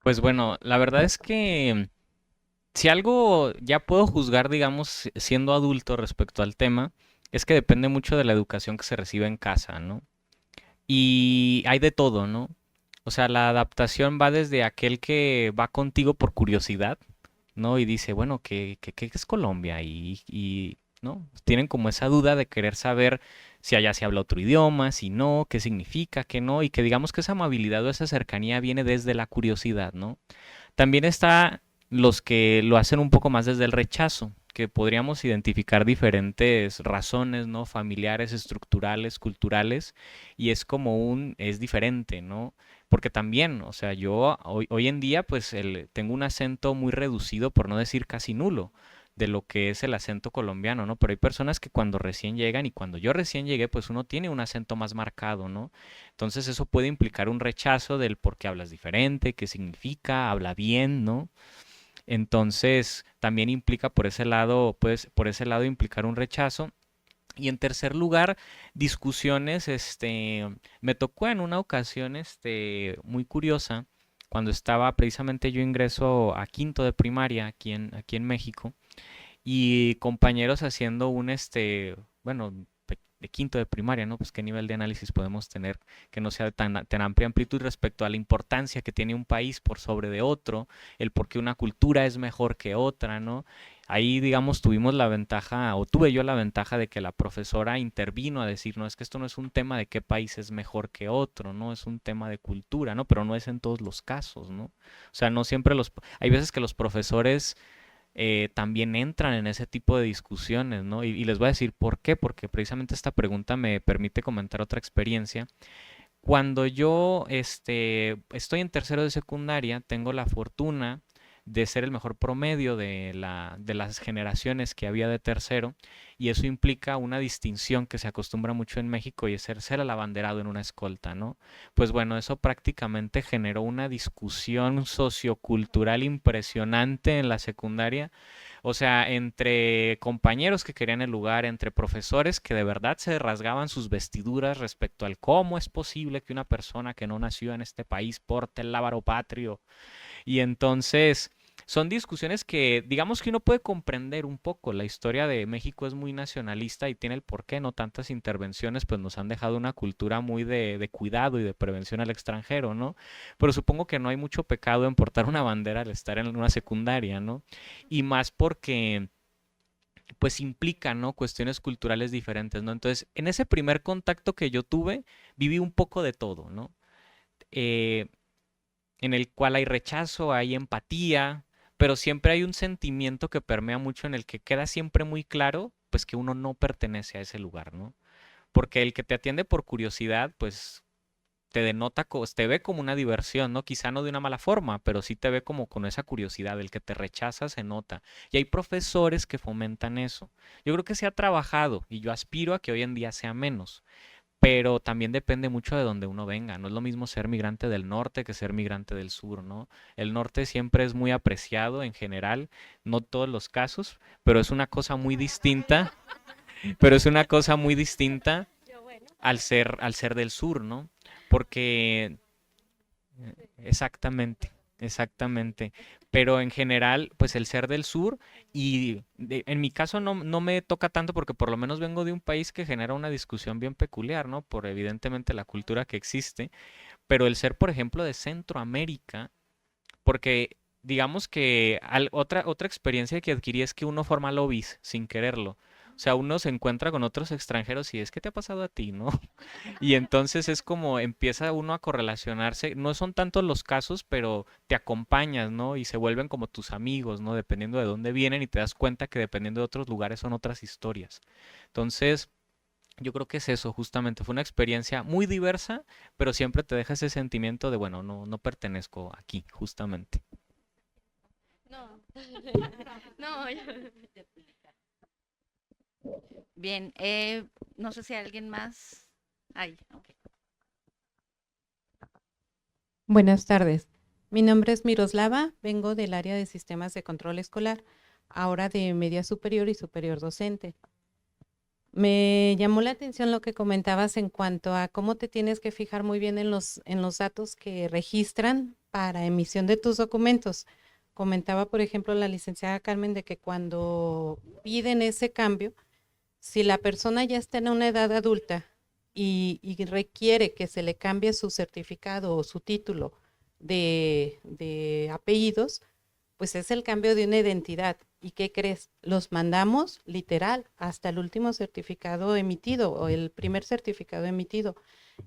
Pues bueno, la verdad es que si algo ya puedo juzgar, digamos, siendo adulto respecto al tema, es que depende mucho de la educación que se recibe en casa, ¿no? Y hay de todo, ¿no? O sea, la adaptación va desde aquel que va contigo por curiosidad, ¿no? Y dice, bueno, ¿qué es Colombia? ¿no? Tienen como esa duda de querer saber si allá se habla otro idioma, si no, qué significa, qué no, y que digamos que esa amabilidad o esa cercanía viene desde la curiosidad, ¿no? También está los que lo hacen un poco más desde el rechazo, que podríamos identificar diferentes razones, ¿no? Familiares, estructurales, culturales, y es es diferente, ¿no? Porque también, o sea, yo hoy en día pues tengo un acento muy reducido, por no decir casi nulo, de lo que es el acento colombiano, ¿no? Pero hay personas que cuando recién llegan y cuando yo recién llegué, pues uno tiene un acento más marcado, ¿no? Entonces eso puede implicar un rechazo del por qué hablas diferente, qué significa, habla bien, ¿no? Entonces también implica por ese lado, pues por ese lado implicar un rechazo. Y en tercer lugar, discusiones, me tocó en una ocasión, muy curiosa, cuando estaba precisamente yo ingreso a quinto de primaria aquí en México, y compañeros haciendo bueno, de quinto de primaria, ¿no? Pues qué nivel de análisis podemos tener que no sea de tan amplia amplitud respecto a la importancia que tiene un país por sobre de otro, el por qué una cultura es mejor que otra, ¿no? Ahí, digamos, tuvimos la ventaja, o tuve yo la ventaja de que la profesora intervino a decir, no, es que esto no es un tema de qué país es mejor que otro, ¿no? Es un tema de cultura, ¿no? Pero no es en todos los casos, ¿no? O sea, no siempre hay veces que los profesores también entran en ese tipo de discusiones, ¿no? Y les voy a decir por qué, porque precisamente esta pregunta me permite comentar otra experiencia. Cuando yo estoy en tercero de secundaria, tengo la fortuna de ser el mejor promedio de las generaciones que había de tercero, y eso implica una distinción que se acostumbra mucho en México, y es ser el abanderado en una escolta, ¿no? Pues bueno, eso prácticamente generó una discusión sociocultural impresionante en la secundaria, o sea, entre compañeros que querían el lugar, entre profesores que de verdad se rasgaban sus vestiduras respecto al cómo es posible que una persona que no nació en este país porte el lábaro patrio. Y entonces son discusiones que, digamos que uno puede comprender un poco. La historia de México es muy nacionalista y tiene el porqué, no tantas intervenciones, pues nos han dejado una cultura muy de cuidado y de prevención al extranjero, ¿no? Pero supongo que no hay mucho pecado en portar una bandera al estar en una secundaria, ¿no? Y más porque pues implica, ¿no? Cuestiones culturales diferentes, ¿no? Entonces, en ese primer contacto que yo tuve, viví un poco de todo, ¿no? Eh, en el cual hay rechazo, hay empatía, pero siempre hay un sentimiento que permea mucho en el que queda siempre muy claro, pues que uno no pertenece a ese lugar, ¿no? Porque el que te atiende por curiosidad, pues te denota, te ve como una diversión, ¿no? Quizá no de una mala forma, pero sí te ve como con esa curiosidad. El que te rechaza se nota. Y hay profesores que fomentan eso. Yo creo que se ha trabajado y yo aspiro a que hoy en día sea menos, pero también depende mucho de donde uno venga. No es lo mismo ser migrante del norte que ser migrante del sur, ¿no? El norte siempre es muy apreciado en general, no todos los casos, pero es una cosa muy distinta, pero es una cosa muy distinta al ser del sur, ¿no? Porque exactamente, exactamente. Pero en general, pues el ser del sur, y en mi caso no me toca tanto porque por lo menos vengo de un país que genera una discusión bien peculiar, ¿no? Por evidentemente la cultura que existe, pero el ser, por ejemplo, de Centroamérica, porque digamos que otra experiencia que adquirí es que uno forma lobbies sin quererlo. O sea, uno se encuentra con otros extranjeros y es, ¿qué te ha pasado a ti, no? Y entonces es como empieza uno a correlacionarse. No son tantos los casos, pero te acompañas, ¿no? Y se vuelven como tus amigos, ¿no? Dependiendo de dónde vienen y te das cuenta que dependiendo de otros lugares son otras historias. Entonces, yo creo que es eso, justamente. Fue una experiencia muy diversa, pero siempre te deja ese sentimiento de, bueno, no pertenezco aquí, justamente. No. No, Bien, no sé si hay alguien más. Ay, ok. Buenas tardes. Mi nombre es Miroslava, vengo del área de sistemas de control escolar, ahora de media superior y superior docente. Me llamó la atención lo que comentabas en cuanto a cómo te tienes que fijar muy bien en los datos que registran para emisión de tus documentos. Comentaba, por ejemplo, la licenciada Carmen de que cuando piden ese cambio, si la persona ya está en una edad adulta y requiere que se le cambie su certificado o su título de apellidos, pues es el cambio de una identidad. ¿Y qué crees? Los mandamos literal hasta el último certificado emitido o el primer certificado emitido.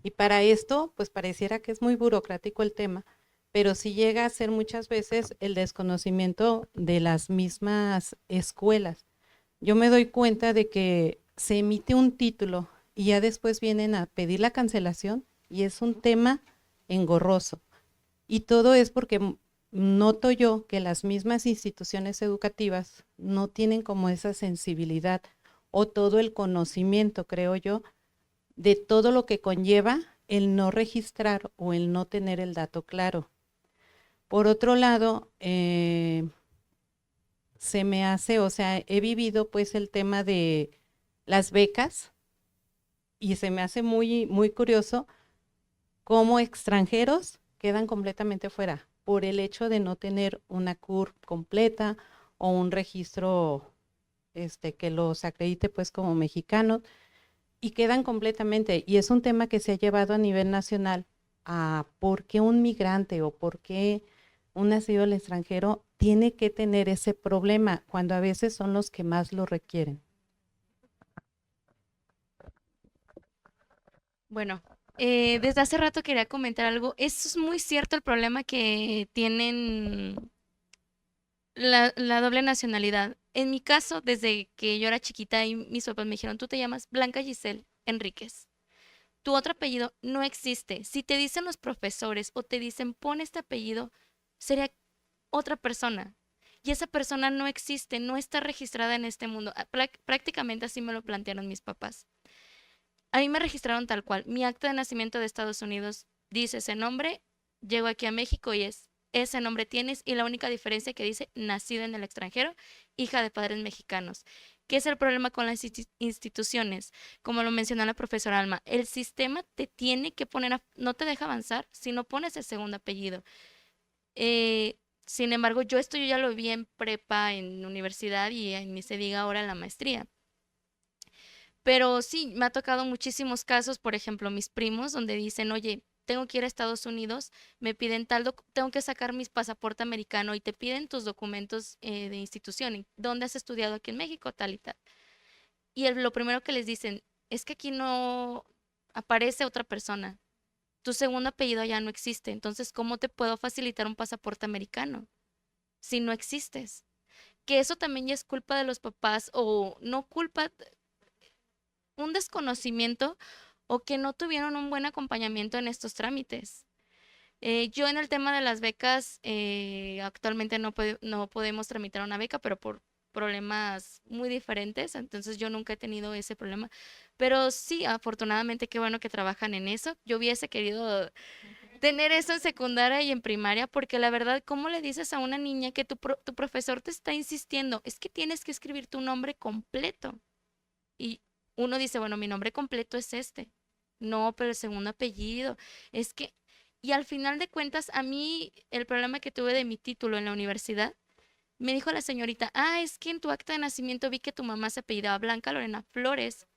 Y para esto, pues pareciera que es muy burocrático el tema, pero sí llega a ser muchas veces el desconocimiento de las mismas escuelas. Yo me doy cuenta de que se emite un título y ya después vienen a pedir la cancelación y es un tema engorroso. Y todo es porque noto yo que las mismas instituciones educativas no tienen como esa sensibilidad o todo el conocimiento, creo yo, de todo lo que conlleva el no registrar o el no tener el dato claro. Por otro lado, se me hace, o sea, he vivido pues el tema de las becas y se me hace muy, muy curioso cómo extranjeros quedan completamente fuera por el hecho de no tener una CURP completa o un registro que los acredite pues como mexicanos y quedan completamente. Y es un tema que se ha llevado a nivel nacional a por qué un migrante o por qué un nacido del extranjero tiene que tener ese problema cuando a veces son los que más lo requieren. Bueno, desde hace rato quería comentar algo. Eso es muy cierto el problema que tienen la doble nacionalidad. En mi caso, desde que yo era chiquita y mis papás me dijeron, tú te llamas Blanca Giselle Enríquez. Tu otro apellido no existe. Si te dicen los profesores o te dicen pon este apellido, sería otra persona. Y esa persona no existe, no está registrada en este mundo. Prácticamente así me lo plantearon mis papás. A mí me registraron tal cual. Mi acta de nacimiento de Estados Unidos dice ese nombre, llego aquí a México y ese nombre tienes y la única diferencia que dice nacida en el extranjero, hija de padres mexicanos. ¿Qué es el problema con las instituciones? Como lo mencionó la profesora Alma, el sistema te tiene que poner, no te deja avanzar si no pones el segundo apellido. Sin embargo, esto yo ya lo vi en prepa, en universidad y ni se diga ahora en la maestría. Pero sí, me ha tocado muchísimos casos, por ejemplo, mis primos, donde dicen, oye, tengo que ir a Estados Unidos, me piden tengo que sacar mi pasaporte americano y te piden tus documentos de institución. ¿Dónde has estudiado aquí en México? Tal y tal. Y lo primero que les dicen es que aquí no aparece otra persona. Tu segundo apellido ya no existe. Entonces, ¿cómo te puedo facilitar un pasaporte americano si no existes? Que eso también ya es culpa de los papás o no culpa, un desconocimiento o que no tuvieron un buen acompañamiento en estos trámites. Yo en el tema de las becas, actualmente no podemos tramitar una beca, pero por problemas muy diferentes, entonces yo nunca he tenido ese problema. Pero sí, afortunadamente, qué bueno que trabajan en eso. Yo hubiese querido tener eso en secundaria y en primaria, porque la verdad, ¿cómo le dices a una niña que tu profesor te está insistiendo? Es que tienes que escribir tu nombre completo. Y uno dice, bueno, mi nombre completo es este. No, pero el segundo apellido. Es que, y al final de cuentas, a mí el problema que tuve de mi título en la universidad, me dijo la señorita, es que en tu acta de nacimiento vi que tu mamá se apellidaba Blanca Lorena Flores.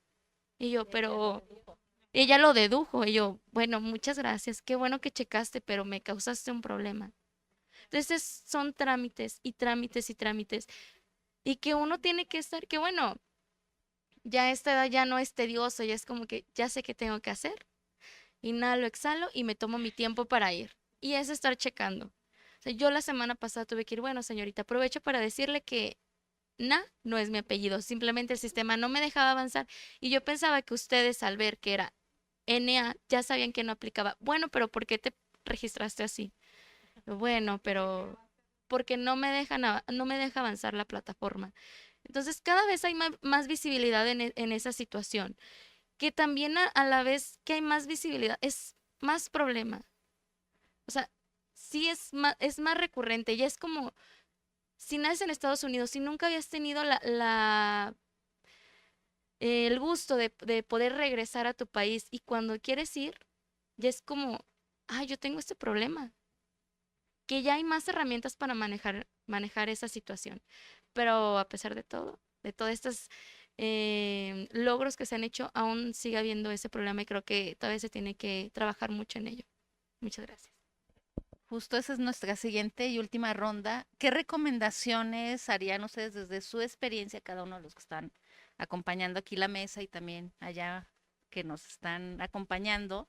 Y yo, pero ella lo dedujo. Y yo, bueno, muchas gracias, qué bueno que checaste, pero me causaste un problema. Entonces son trámites y trámites y trámites. Y que uno tiene que estar, que bueno, ya a esta edad ya no es tedioso, ya es como que ya sé qué tengo que hacer. Inhalo, exhalo y me tomo mi tiempo para ir. Y es estar checando. O sea, yo la semana pasada tuve que ir, bueno, señorita, aprovecho para decirle que no es mi apellido, simplemente el sistema no me dejaba avanzar y yo pensaba que ustedes al ver que era NA ya sabían que no aplicaba. Bueno, pero ¿por qué te registraste así? Bueno, pero porque no me deja avanzar la plataforma. Entonces, cada vez hay más visibilidad en esa situación, que también a la vez que hay más visibilidad, es más problema. O sea, sí es más recurrente, ya es como, si naces en Estados Unidos, si nunca habías tenido el gusto de poder regresar a tu país y cuando quieres ir, ya es como, yo tengo este problema. que ya hay más herramientas para manejar esa situación. Pero a pesar de todo, de todos estos logros que se han hecho, aún sigue habiendo ese problema y creo que todavía se tiene que trabajar mucho en ello. Muchas gracias. Justo esa es nuestra siguiente y última ronda. ¿Qué recomendaciones harían ustedes desde su experiencia, cada uno de los que están acompañando aquí la mesa y también allá que nos están acompañando?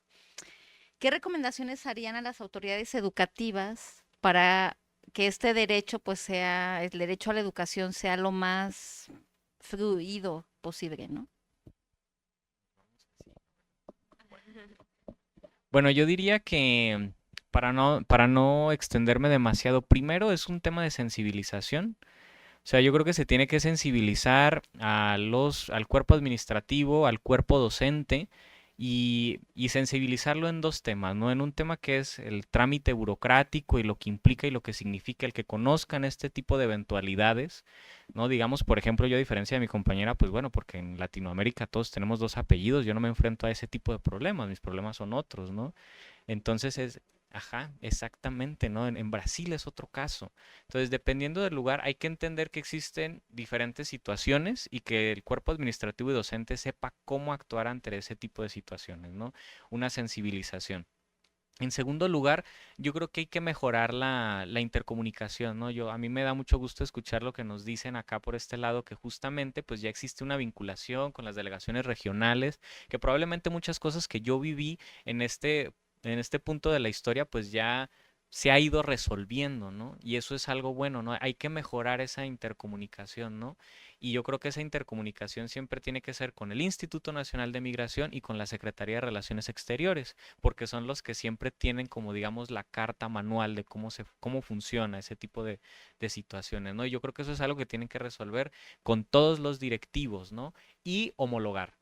¿Qué recomendaciones harían a las autoridades educativas para que este derecho, pues sea, el derecho a la educación sea lo más fluido posible, ¿no? Bueno, yo diría que para no extenderme demasiado, primero es un tema de sensibilización. O sea, yo creo que se tiene que sensibilizar al cuerpo administrativo, al cuerpo docente y sensibilizarlo en dos temas, ¿no? En un tema que es el trámite burocrático y lo que implica y lo que significa el que conozcan este tipo de eventualidades, ¿no? Digamos, por ejemplo, yo a diferencia de mi compañera, pues bueno, porque en Latinoamérica todos tenemos dos apellidos, yo no me enfrento a ese tipo de problemas, mis problemas son otros, ¿no? Entonces ajá, exactamente, ¿no? En Brasil es otro caso. Entonces, dependiendo del lugar, hay que entender que existen diferentes situaciones y que el cuerpo administrativo y docente sepa cómo actuar ante ese tipo de situaciones, ¿no? Una sensibilización. En segundo lugar, yo creo que hay que mejorar la intercomunicación, ¿no? A mí me da mucho gusto escuchar lo que nos dicen acá por este lado, que justamente pues ya existe una vinculación con las delegaciones regionales, que probablemente muchas cosas que yo viví en este punto de la historia pues ya se ha ido resolviendo, ¿no? Y eso es algo bueno, ¿no? Hay que mejorar esa intercomunicación, ¿no? Y yo creo que esa intercomunicación siempre tiene que ser con el Instituto Nacional de Migración y con la Secretaría de Relaciones Exteriores, porque son los que siempre tienen como digamos la carta manual de cómo funciona ese tipo de situaciones, ¿no? Y yo creo que eso es algo que tienen que resolver con todos los directivos, ¿no? Y homologar.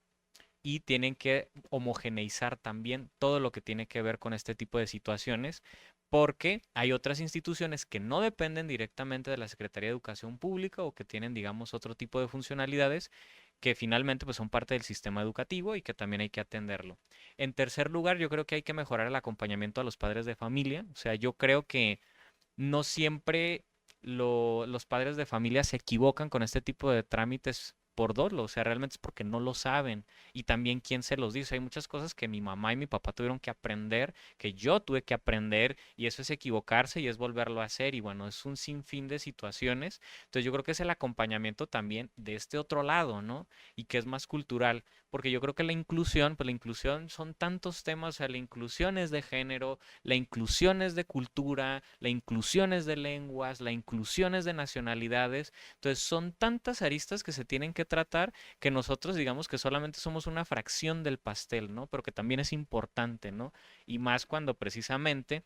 Y tienen que homogeneizar también todo lo que tiene que ver con este tipo de situaciones, porque hay otras instituciones que no dependen directamente de la Secretaría de Educación Pública o que tienen, digamos, otro tipo de funcionalidades que finalmente pues son parte del sistema educativo y que también hay que atenderlo. En tercer lugar, yo creo que hay que mejorar el acompañamiento a los padres de familia. O sea, yo creo que no siempre los padres de familia se equivocan con este tipo de trámites por dolo, o sea, realmente es porque no lo saben y también quién se los dice. Hay muchas cosas que mi mamá y mi papá tuvieron que aprender, que yo tuve que aprender y eso es equivocarse y es volverlo a hacer y bueno, es un sinfín de situaciones. Entonces yo creo que es el acompañamiento también de este otro lado, ¿no? Y que es más cultural, porque yo creo que la inclusión, pues la inclusión son tantos temas, o sea, la inclusión es de género, la inclusión es de cultura, la inclusión es de lenguas, la inclusión es de nacionalidades. Entonces son tantas aristas que se tienen que tratar que nosotros digamos que solamente somos una fracción del pastel, ¿no? Pero que también es importante, ¿no? Y más cuando precisamente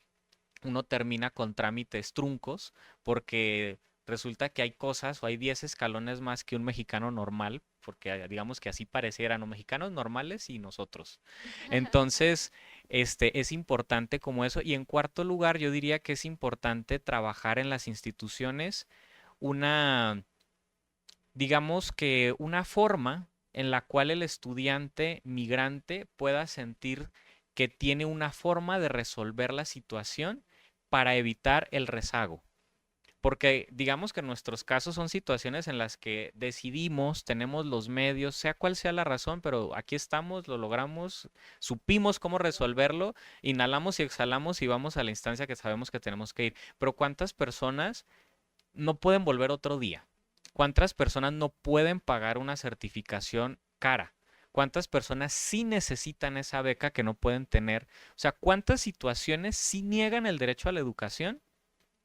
uno termina con trámites truncos porque resulta que hay cosas o hay 10 escalones más que un mexicano normal, porque digamos que así parecieran, ¿no? Mexicanos normales y nosotros. Entonces, es importante como eso. Y en cuarto lugar, yo diría que es importante trabajar en las instituciones una, digamos que una forma en la cual el estudiante migrante pueda sentir que tiene una forma de resolver la situación para evitar el rezago. Porque digamos que en nuestros casos son situaciones en las que decidimos, tenemos los medios, sea cual sea la razón, pero aquí estamos, lo logramos, supimos cómo resolverlo, inhalamos y exhalamos y vamos a la instancia que sabemos que tenemos que ir. Pero ¿cuántas personas no pueden volver otro día? ¿Cuántas personas no pueden pagar una certificación cara? ¿Cuántas personas sí necesitan esa beca que no pueden tener? O sea, ¿cuántas situaciones sí niegan el derecho a la educación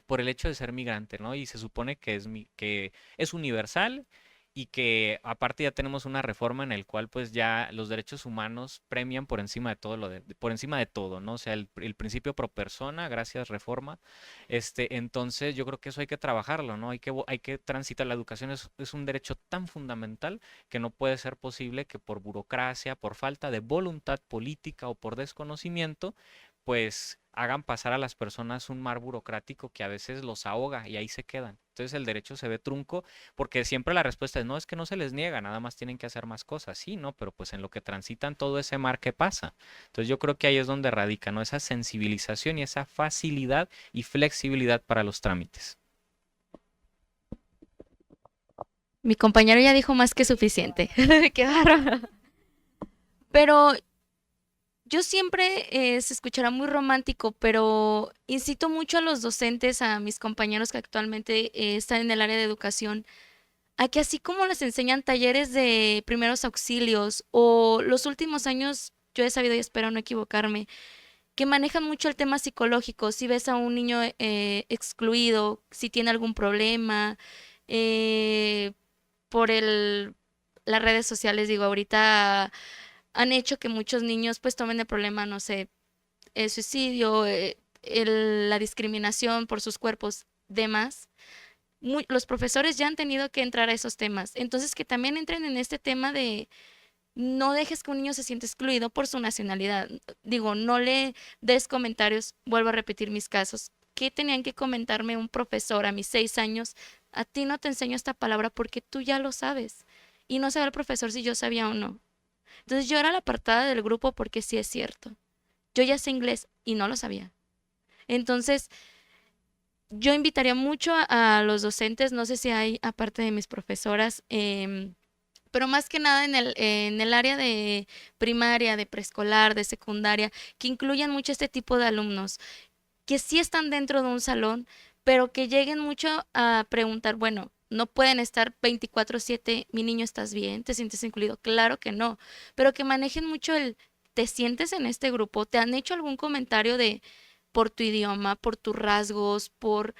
por el hecho de ser migrante, ¿no? Y se supone que es universal y que aparte ya tenemos una reforma en el cual pues ya los derechos humanos premian por encima de todo por encima de todo, ¿no? O sea, el principio pro persona, gracias reforma. Entonces yo creo que eso hay que trabajarlo, ¿no? Hay que transitar. La educación es un derecho tan fundamental que no puede ser posible que por burocracia, por falta de voluntad política o por desconocimiento, pues hagan pasar a las personas un mar burocrático que a veces los ahoga y ahí se quedan. Entonces el derecho se ve trunco porque siempre la respuesta es, no, es que no se les niega, nada más tienen que hacer más cosas. Sí, ¿no? Pero pues en lo que transitan todo ese mar, ¿qué pasa? Entonces yo creo que ahí es donde radica, ¿no? Esa sensibilización y esa facilidad y flexibilidad para los trámites. Mi compañero ya dijo más que suficiente. Qué bárbaro. Pero yo siempre, se escuchará muy romántico, pero incito mucho a los docentes, a mis compañeros que actualmente están en el área de educación, a que así como les enseñan talleres de primeros auxilios o los últimos años, yo he sabido y espero no equivocarme, que manejan mucho el tema psicológico, si ves a un niño excluido, si tiene algún problema, eh, por las redes sociales, digo, ahorita han hecho que muchos niños pues tomen el problema, no sé, el suicidio, la discriminación por sus cuerpos, demás. Los profesores ya han tenido que entrar a esos temas. Entonces, que también entren en este tema de no dejes que un niño se sienta excluido por su nacionalidad. Digo, no le des comentarios, vuelvo a repetir mis casos. ¿Qué tenían que comentarme un profesor a mis 6 años? A ti no te enseño esta palabra porque tú ya lo sabes. Y no sabe el profesor si yo sabía o no. Entonces yo era la apartada del grupo porque sí es cierto. Yo ya sé inglés y no lo sabía. Entonces, yo invitaría mucho a los docentes, no sé si hay, aparte de mis profesoras, pero más que nada en el área de primaria, de preescolar, de secundaria, que incluyan mucho este tipo de alumnos, que sí están dentro de un salón, pero que lleguen mucho a preguntar, bueno, no pueden estar 24/7, mi niño, ¿estás bien? ¿Te sientes incluido? Claro que no, pero que manejen mucho ¿te sientes en este grupo? ¿Te han hecho algún comentario por tu idioma, por tus rasgos, por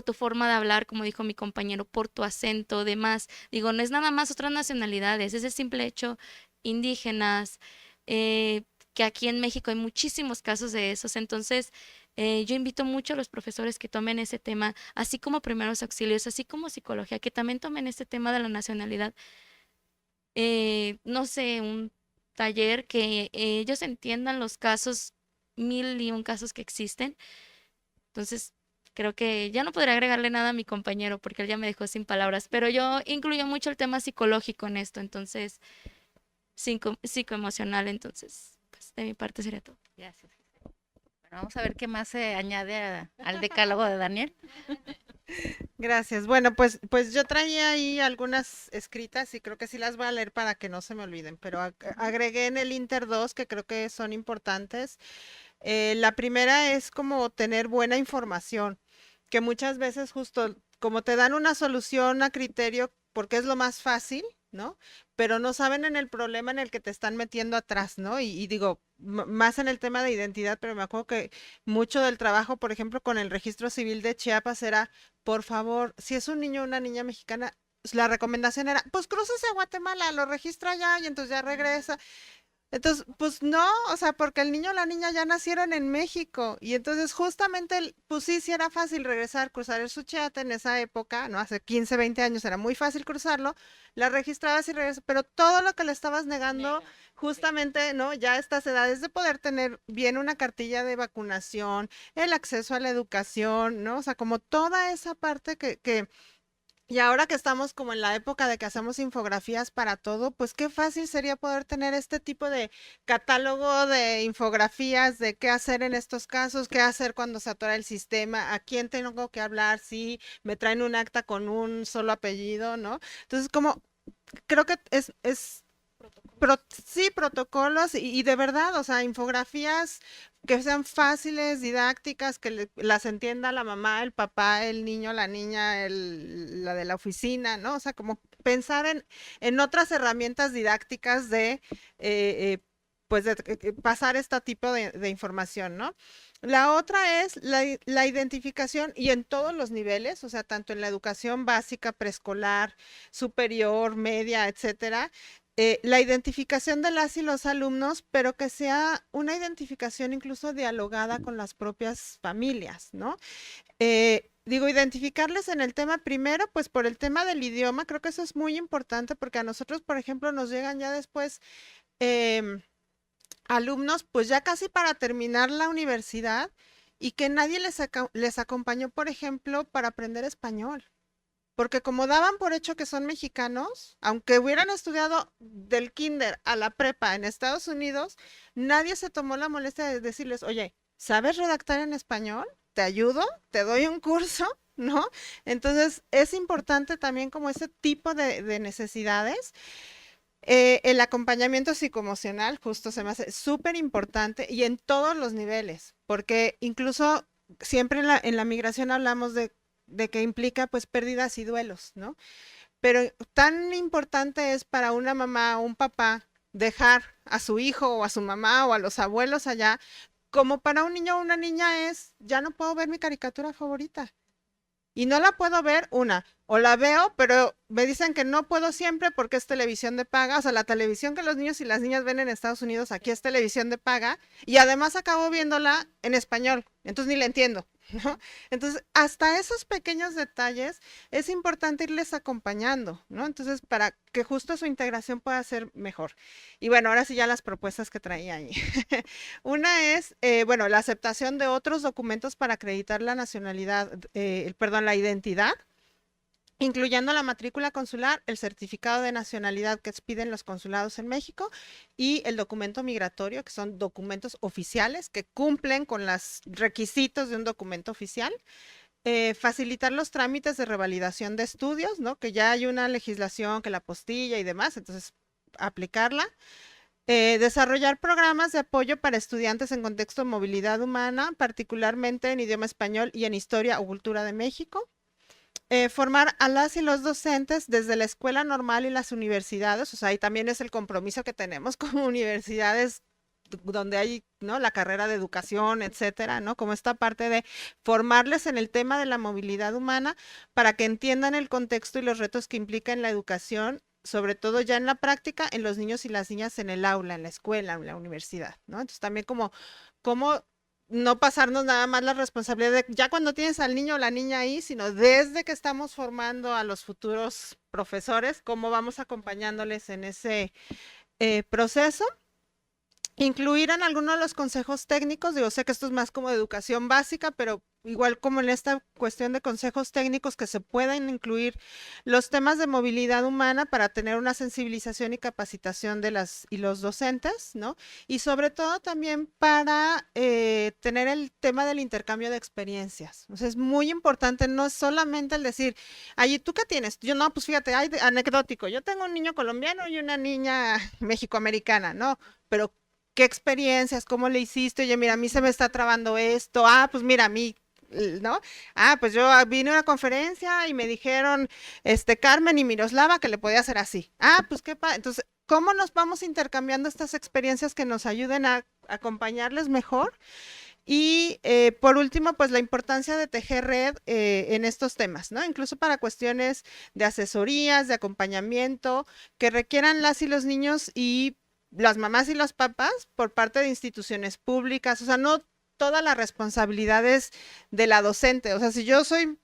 tu forma de hablar, como dijo mi compañero, por tu acento, demás? Digo, no es nada más otras nacionalidades, es el simple hecho, indígenas, que aquí en México hay muchísimos casos de esos. Entonces, yo invito mucho a los profesores que tomen ese tema, así como primeros auxilios, así como psicología, que también tomen este tema de la nacionalidad. No sé, un taller que ellos entiendan los casos, 1001 casos que existen. Entonces, creo que ya no podría agregarle nada a mi compañero porque él ya me dejó sin palabras, pero yo incluyo mucho el tema psicológico en esto, entonces, psicoemocional, entonces, pues de mi parte sería todo. Gracias. Bueno, vamos a ver qué más se añade al decálogo de Daniel. Gracias. Bueno, pues yo traía ahí algunas escritas y creo que sí las voy a leer para que no se me olviden, pero agregué en el Inter 2 que creo que son importantes. La primera es como tener buena información, que muchas veces justo como te dan una solución a criterio porque es lo más fácil, ¿no? Pero no saben en el problema en el que te están metiendo atrás, ¿no? Y digo, más en el tema de identidad, pero me acuerdo que mucho del trabajo, por ejemplo, con el registro civil de Chiapas era, por favor, si es un niño o una niña mexicana, la recomendación era, pues crúcese a Guatemala, lo registra allá y entonces ya regresa. Entonces, pues no, o sea, porque el niño o la niña ya nacieron en México y entonces justamente, pues sí era fácil regresar, cruzar el Suchiate en esa época, ¿no? Hace 15, 20 años era muy fácil cruzarlo, la registrabas y regresas, pero todo lo que le estabas negando, justamente, ¿no? Ya a estas edades de poder tener bien una cartilla de vacunación, el acceso a la educación, ¿no? O sea, como toda esa parte que y ahora que estamos como en la época de que hacemos infografías para todo, pues qué fácil sería poder tener este tipo de catálogo de infografías de qué hacer en estos casos, qué hacer cuando se atora el sistema, a quién tengo que hablar, si me traen un acta con un solo apellido, ¿no? Entonces, como creo que sí, protocolos y de verdad, o sea, infografías que sean fáciles, didácticas, que las entienda la mamá, el papá, el niño, la niña, la de la oficina, ¿no? O sea, como pensar en otras herramientas didácticas de, pues, de pasar este tipo de información, ¿no? La otra es la identificación y en todos los niveles, o sea, tanto en la educación básica, preescolar, superior, media, etcétera, la identificación de las y los alumnos, pero que sea una identificación incluso dialogada con las propias familias, ¿no? Digo, identificarles en el tema primero, pues por el tema del idioma, creo que eso es muy importante porque a nosotros, por ejemplo, nos llegan ya después alumnos pues ya casi para terminar la universidad y que nadie les acompañó, por ejemplo, para aprender español. Porque como daban por hecho que son mexicanos, aunque hubieran estudiado del kinder a la prepa en Estados Unidos, nadie se tomó la molestia de decirles, oye, ¿sabes redactar en español? ¿Te ayudo? ¿Te doy un curso? ¿No? Entonces es importante también como ese tipo de necesidades. El acompañamiento psicoemocional justo se me hace súper importante y en todos los niveles, porque incluso siempre en la migración hablamos de que implica pues pérdidas y duelos, ¿no? Pero tan importante es para una mamá o un papá dejar a su hijo o a su mamá o a los abuelos allá, como para un niño o una niña es, ya no puedo ver mi caricatura favorita. Y no la puedo ver, o la veo, pero me dicen que no puedo siempre porque es televisión de paga. O sea, la televisión que los niños y las niñas ven en Estados Unidos, aquí es televisión de paga. Y además acabo viéndola en español, entonces ni la entiendo, ¿no? Entonces, hasta esos pequeños detalles es importante irles acompañando, ¿no? Entonces, para que justo su integración pueda ser mejor. Y bueno, ahora sí ya las propuestas que traía ahí. Una es, bueno, la aceptación de otros documentos para acreditar la nacionalidad, la identidad, incluyendo la matrícula consular, el certificado de nacionalidad que expiden los consulados en México y el documento migratorio, que son documentos oficiales que cumplen con los requisitos de un documento oficial. Facilitar los trámites de revalidación de estudios, ¿no? Que ya hay una legislación, que la apostilla y demás, entonces aplicarla. Desarrollar programas de apoyo para estudiantes en contexto de movilidad humana, particularmente en idioma español y en historia o cultura de México. Formar a las y los docentes desde la escuela normal y las universidades, o sea, ahí también es el compromiso que tenemos como universidades donde hay, ¿no? La carrera de educación, etcétera, ¿no? Como esta parte de formarles en el tema de la movilidad humana para que entiendan el contexto y los retos que implica en la educación, sobre todo ya en la práctica, en los niños y las niñas en el aula, en la escuela, en la universidad, ¿no? Entonces también como no pasarnos nada más la responsabilidad de ya cuando tienes al niño o la niña ahí, sino desde que estamos formando a los futuros profesores, cómo vamos acompañándoles en ese proceso. Incluir en alguno de los consejos técnicos, digo, sé que esto es más como de educación básica, pero igual como en esta cuestión de consejos técnicos que se puedan incluir los temas de movilidad humana para tener una sensibilización y capacitación de las y los docentes, ¿no? Y sobre todo también para tener el tema del intercambio de experiencias. O sea, es muy importante, no es solamente el decir, ay, ¿tú qué tienes? Yo no, pues fíjate, hay anecdótico, yo tengo un niño colombiano y una niña mexicoamericana, ¿no? Pero ¿qué experiencias? ¿Cómo le hiciste? Oye, mira, a mí se me está trabando esto. Ah, pues mira, a mí, ¿no? Ah, pues yo vine a una conferencia y me dijeron, Carmen y Miroslava que le podía hacer así. Ah, pues qué entonces, ¿cómo nos vamos intercambiando estas experiencias que nos ayuden a acompañarles mejor? Y por último, pues la importancia de tejer red en estos temas, ¿no? Incluso para cuestiones de asesorías, de acompañamiento, que requieran las y los niños y las mamás y los papás por parte de instituciones públicas, o sea, no todas las responsabilidades de la docente, o sea, si yo soy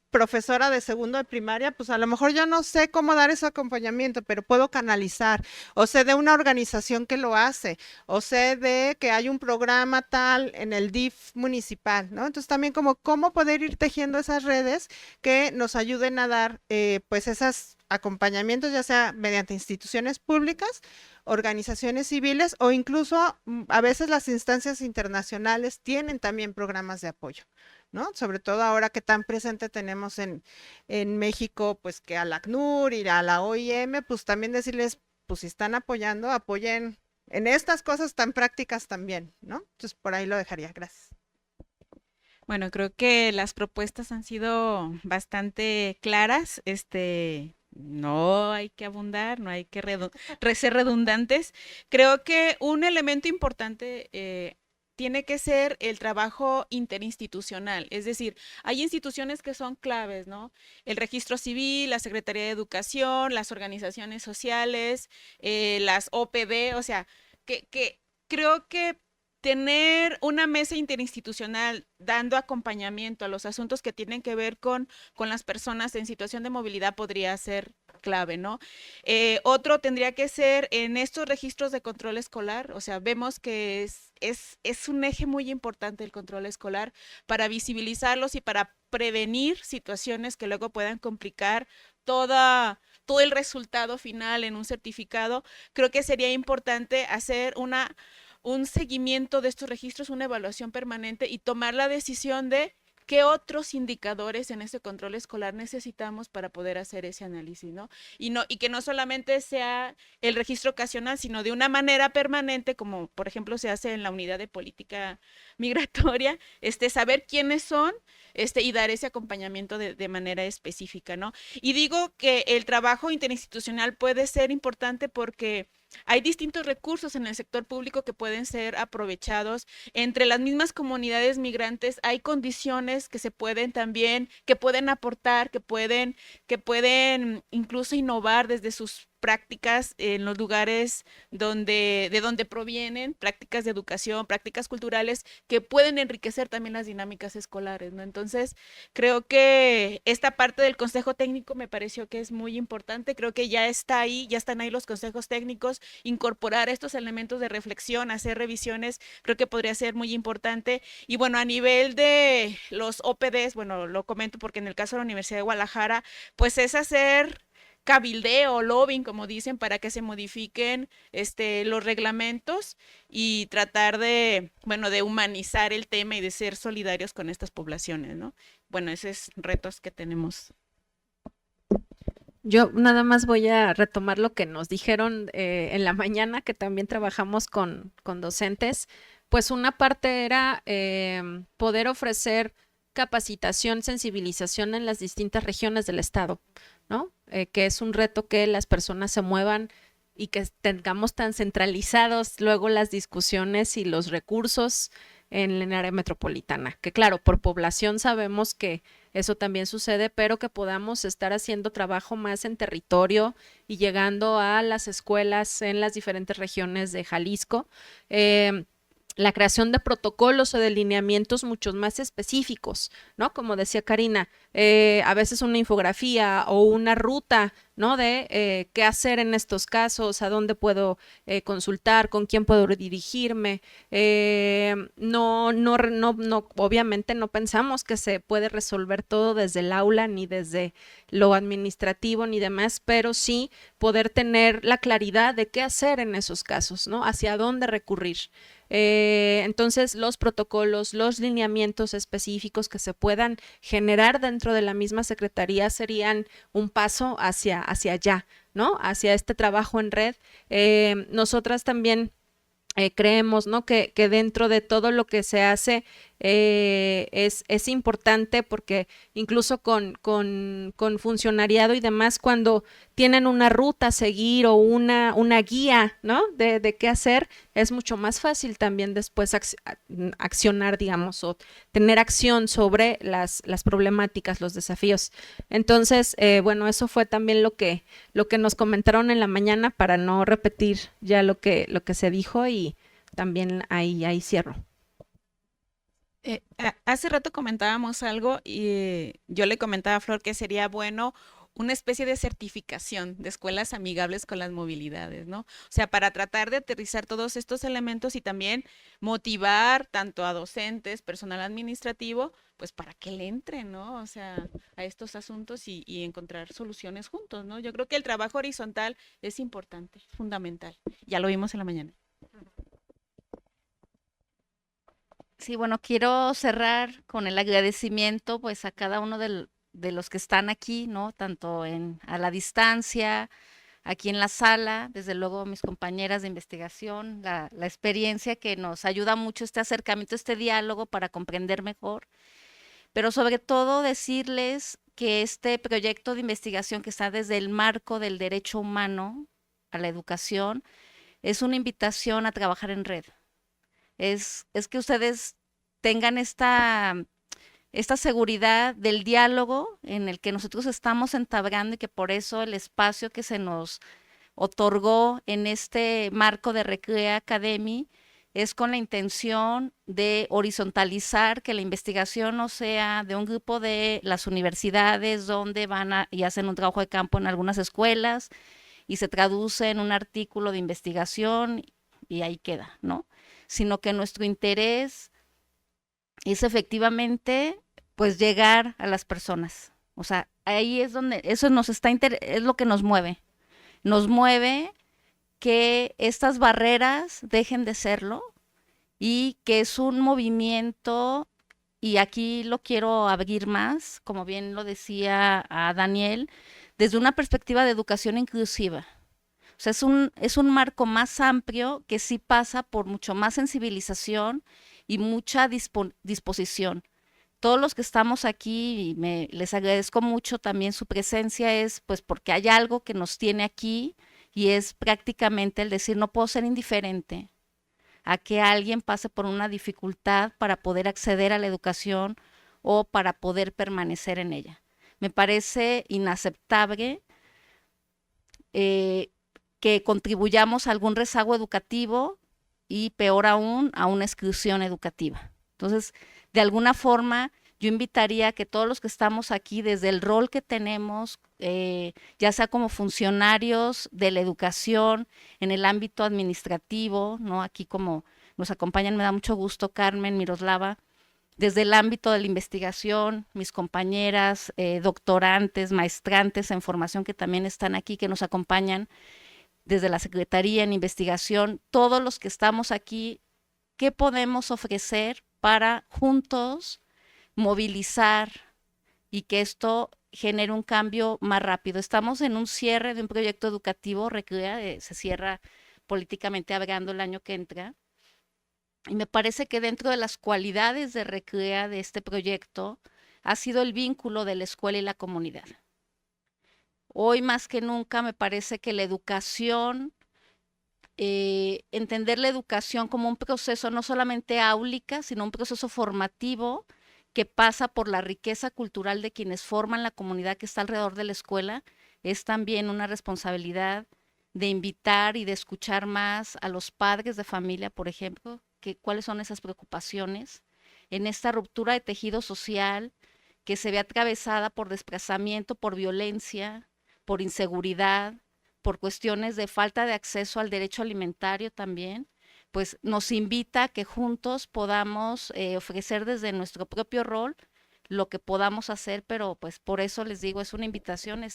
profesora de segundo de primaria, pues a lo mejor yo no sé cómo dar ese acompañamiento, pero puedo canalizar, o sé de una organización que lo hace, o sé de que hay un programa tal en el DIF municipal, ¿no? Entonces también como cómo poder ir tejiendo esas redes que nos ayuden a dar pues esos acompañamientos, ya sea mediante instituciones públicas, organizaciones civiles o incluso a veces las instancias internacionales tienen también programas de apoyo, ¿no? Sobre todo ahora que tan presente tenemos en México, pues que a la ACNUR y a la OIM, pues también decirles, pues si están apoyando, apoyen en estas cosas tan prácticas también, ¿no? Entonces por ahí lo dejaría, gracias. Bueno, creo que las propuestas han sido bastante claras, no hay que abundar, no hay que ser redundantes. Creo que un elemento importante tiene que ser el trabajo interinstitucional, es decir, hay instituciones que son claves, ¿no? El Registro Civil, la Secretaría de Educación, las organizaciones sociales, las OPD, o sea, que creo que tener una mesa interinstitucional dando acompañamiento a los asuntos que tienen que ver con las personas en situación de movilidad podría ser clave, ¿no? Otro tendría que ser en estos registros de control escolar, o sea, vemos que es un eje muy importante el control escolar para visibilizarlos y para prevenir situaciones que luego puedan complicar todo el resultado final en un certificado. Creo que sería importante hacer un seguimiento de estos registros, una evaluación permanente y tomar la decisión de qué otros indicadores en ese control escolar necesitamos para poder hacer ese análisis, ¿no? Y que no solamente sea el registro ocasional, sino de una manera permanente, como por ejemplo se hace en la unidad de política migratoria, saber quiénes son, y dar ese acompañamiento de manera específica, ¿no? Y digo que el trabajo interinstitucional puede ser importante porque hay distintos recursos en el sector público que pueden ser aprovechados. Entre las mismas comunidades migrantes hay condiciones que se pueden también, que pueden aportar, que pueden incluso innovar desde sus prácticas en los lugares de donde provienen, prácticas de educación, prácticas culturales que pueden enriquecer también las dinámicas escolares, ¿no? Entonces, creo que esta parte del consejo técnico me pareció que es muy importante, creo que ya están ahí los consejos técnicos, incorporar estos elementos de reflexión, hacer revisiones, creo que podría ser muy importante. Y bueno, a nivel de los OPDs, bueno, lo comento porque en el caso de la Universidad de Guadalajara, pues es hacer cabildeo, lobbying, como dicen, para que se modifiquen los reglamentos y tratar de humanizar el tema y de ser solidarios con estas poblaciones, ¿no? Bueno, esos retos que tenemos. Yo nada más voy a retomar lo que nos dijeron en la mañana, que también trabajamos con docentes. Pues una parte era poder ofrecer capacitación, sensibilización en las distintas regiones del estado, ¿no? Que es un reto que las personas se muevan y que tengamos tan centralizados luego las discusiones y los recursos en el área metropolitana, que claro, por población sabemos que eso también sucede, pero que podamos estar haciendo trabajo más en territorio y llegando a las escuelas en las diferentes regiones de Jalisco. La creación de protocolos o de lineamientos muchos más específicos, ¿no? Como decía Karina, a veces una infografía o una ruta, ¿no? De qué hacer en estos casos, a dónde puedo consultar, con quién puedo dirigirme. Obviamente no pensamos que se puede resolver todo desde el aula, ni desde lo administrativo, ni demás, pero sí poder tener la claridad de qué hacer en esos casos, ¿no? Hacia dónde recurrir. Entonces, los protocolos, los lineamientos específicos que se puedan generar dentro de la misma secretaría serían un paso hacia allá, ¿no? Hacia este trabajo en red. Nosotras también creemos, ¿no? Que dentro de todo lo que se hace es importante, porque incluso con funcionariado y demás, cuando tienen una ruta a seguir o una guía, ¿no? De qué hacer, es mucho más fácil también después accionar, digamos, o tener acción sobre las problemáticas, los desafíos. Entonces, bueno, eso fue también lo que nos comentaron en la mañana, para no repetir ya lo que se dijo, y también ahí cierro. Hace rato comentábamos algo y yo le comentaba a Flor que sería bueno una especie de certificación de escuelas amigables con las movilidades, ¿no? O sea, para tratar de aterrizar todos estos elementos y también motivar tanto a docentes, personal administrativo, pues para que le entren, ¿no? O sea, a estos asuntos y encontrar soluciones juntos, ¿no? Yo creo que el trabajo horizontal es importante, fundamental. Ya lo vimos en la mañana. Sí, bueno, quiero cerrar con el agradecimiento pues a cada uno de los que están aquí, ¿no? Tanto a la distancia, aquí en la sala, desde luego mis compañeras de investigación, la experiencia que nos ayuda mucho, este acercamiento, este diálogo para comprender mejor, pero sobre todo decirles que este proyecto de investigación que está desde el marco del derecho humano a la educación es una invitación a trabajar en red. Es que ustedes tengan esta seguridad del diálogo en el que nosotros estamos entablando, y que por eso el espacio que se nos otorgó en este marco de Recrea Academy es con la intención de horizontalizar, que la investigación no sea de un grupo de las universidades donde van y hacen un trabajo de campo en algunas escuelas y se traduce en un artículo de investigación y ahí queda, ¿no? Sino que nuestro interés es efectivamente pues llegar a las personas. O sea, ahí es donde eso es lo que nos mueve. Nos mueve que estas barreras dejen de serlo y que es un movimiento, y aquí lo quiero abrir más, como bien lo decía a Daniel, desde una perspectiva de educación inclusiva. O sea, es un marco más amplio que sí pasa por mucho más sensibilización y mucha disposición. Todos los que estamos aquí, y les agradezco mucho también su presencia, es pues porque hay algo que nos tiene aquí y es prácticamente el decir, no puedo ser indiferente a que alguien pase por una dificultad para poder acceder a la educación o para poder permanecer en ella. Me parece inaceptable que contribuyamos a algún rezago educativo y peor aún a una exclusión educativa. Entonces, de alguna forma, yo invitaría a que todos los que estamos aquí, desde el rol que tenemos, ya sea como funcionarios de la educación, en el ámbito administrativo, ¿no? Aquí como nos acompañan, me da mucho gusto Carmen, Miroslava, desde el ámbito de la investigación, mis compañeras, doctorantes, maestrantes en formación que también están aquí, que nos acompañan desde la Secretaría en investigación, todos los que estamos aquí, ¿qué podemos ofrecer para juntos movilizar y que esto genere un cambio más rápido? Estamos en un cierre de un proyecto educativo, Recrea, se cierra políticamente hablando el año que entra, y me parece que dentro de las cualidades de Recrea de este proyecto ha sido el vínculo de la escuela y la comunidad. Hoy más que nunca me parece que la educación, entender la educación como un proceso no solamente áulica, sino un proceso formativo que pasa por la riqueza cultural de quienes forman la comunidad que está alrededor de la escuela, es también una responsabilidad de invitar y de escuchar más a los padres de familia, por ejemplo, cuáles son esas preocupaciones en esta ruptura de tejido social que se ve atravesada por desplazamiento, por violencia, por inseguridad, por cuestiones de falta de acceso al derecho alimentario también, pues nos invita a que juntos podamos ofrecer desde nuestro propio rol lo que podamos hacer, pero pues por eso les digo, es una invitación,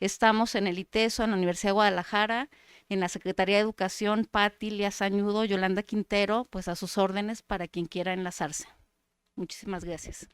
estamos en el ITESO, en la Universidad de Guadalajara, en la Secretaría de Educación, Pati, Lía Sañudo, Yolanda Quintero, pues a sus órdenes para quien quiera enlazarse. Muchísimas gracias.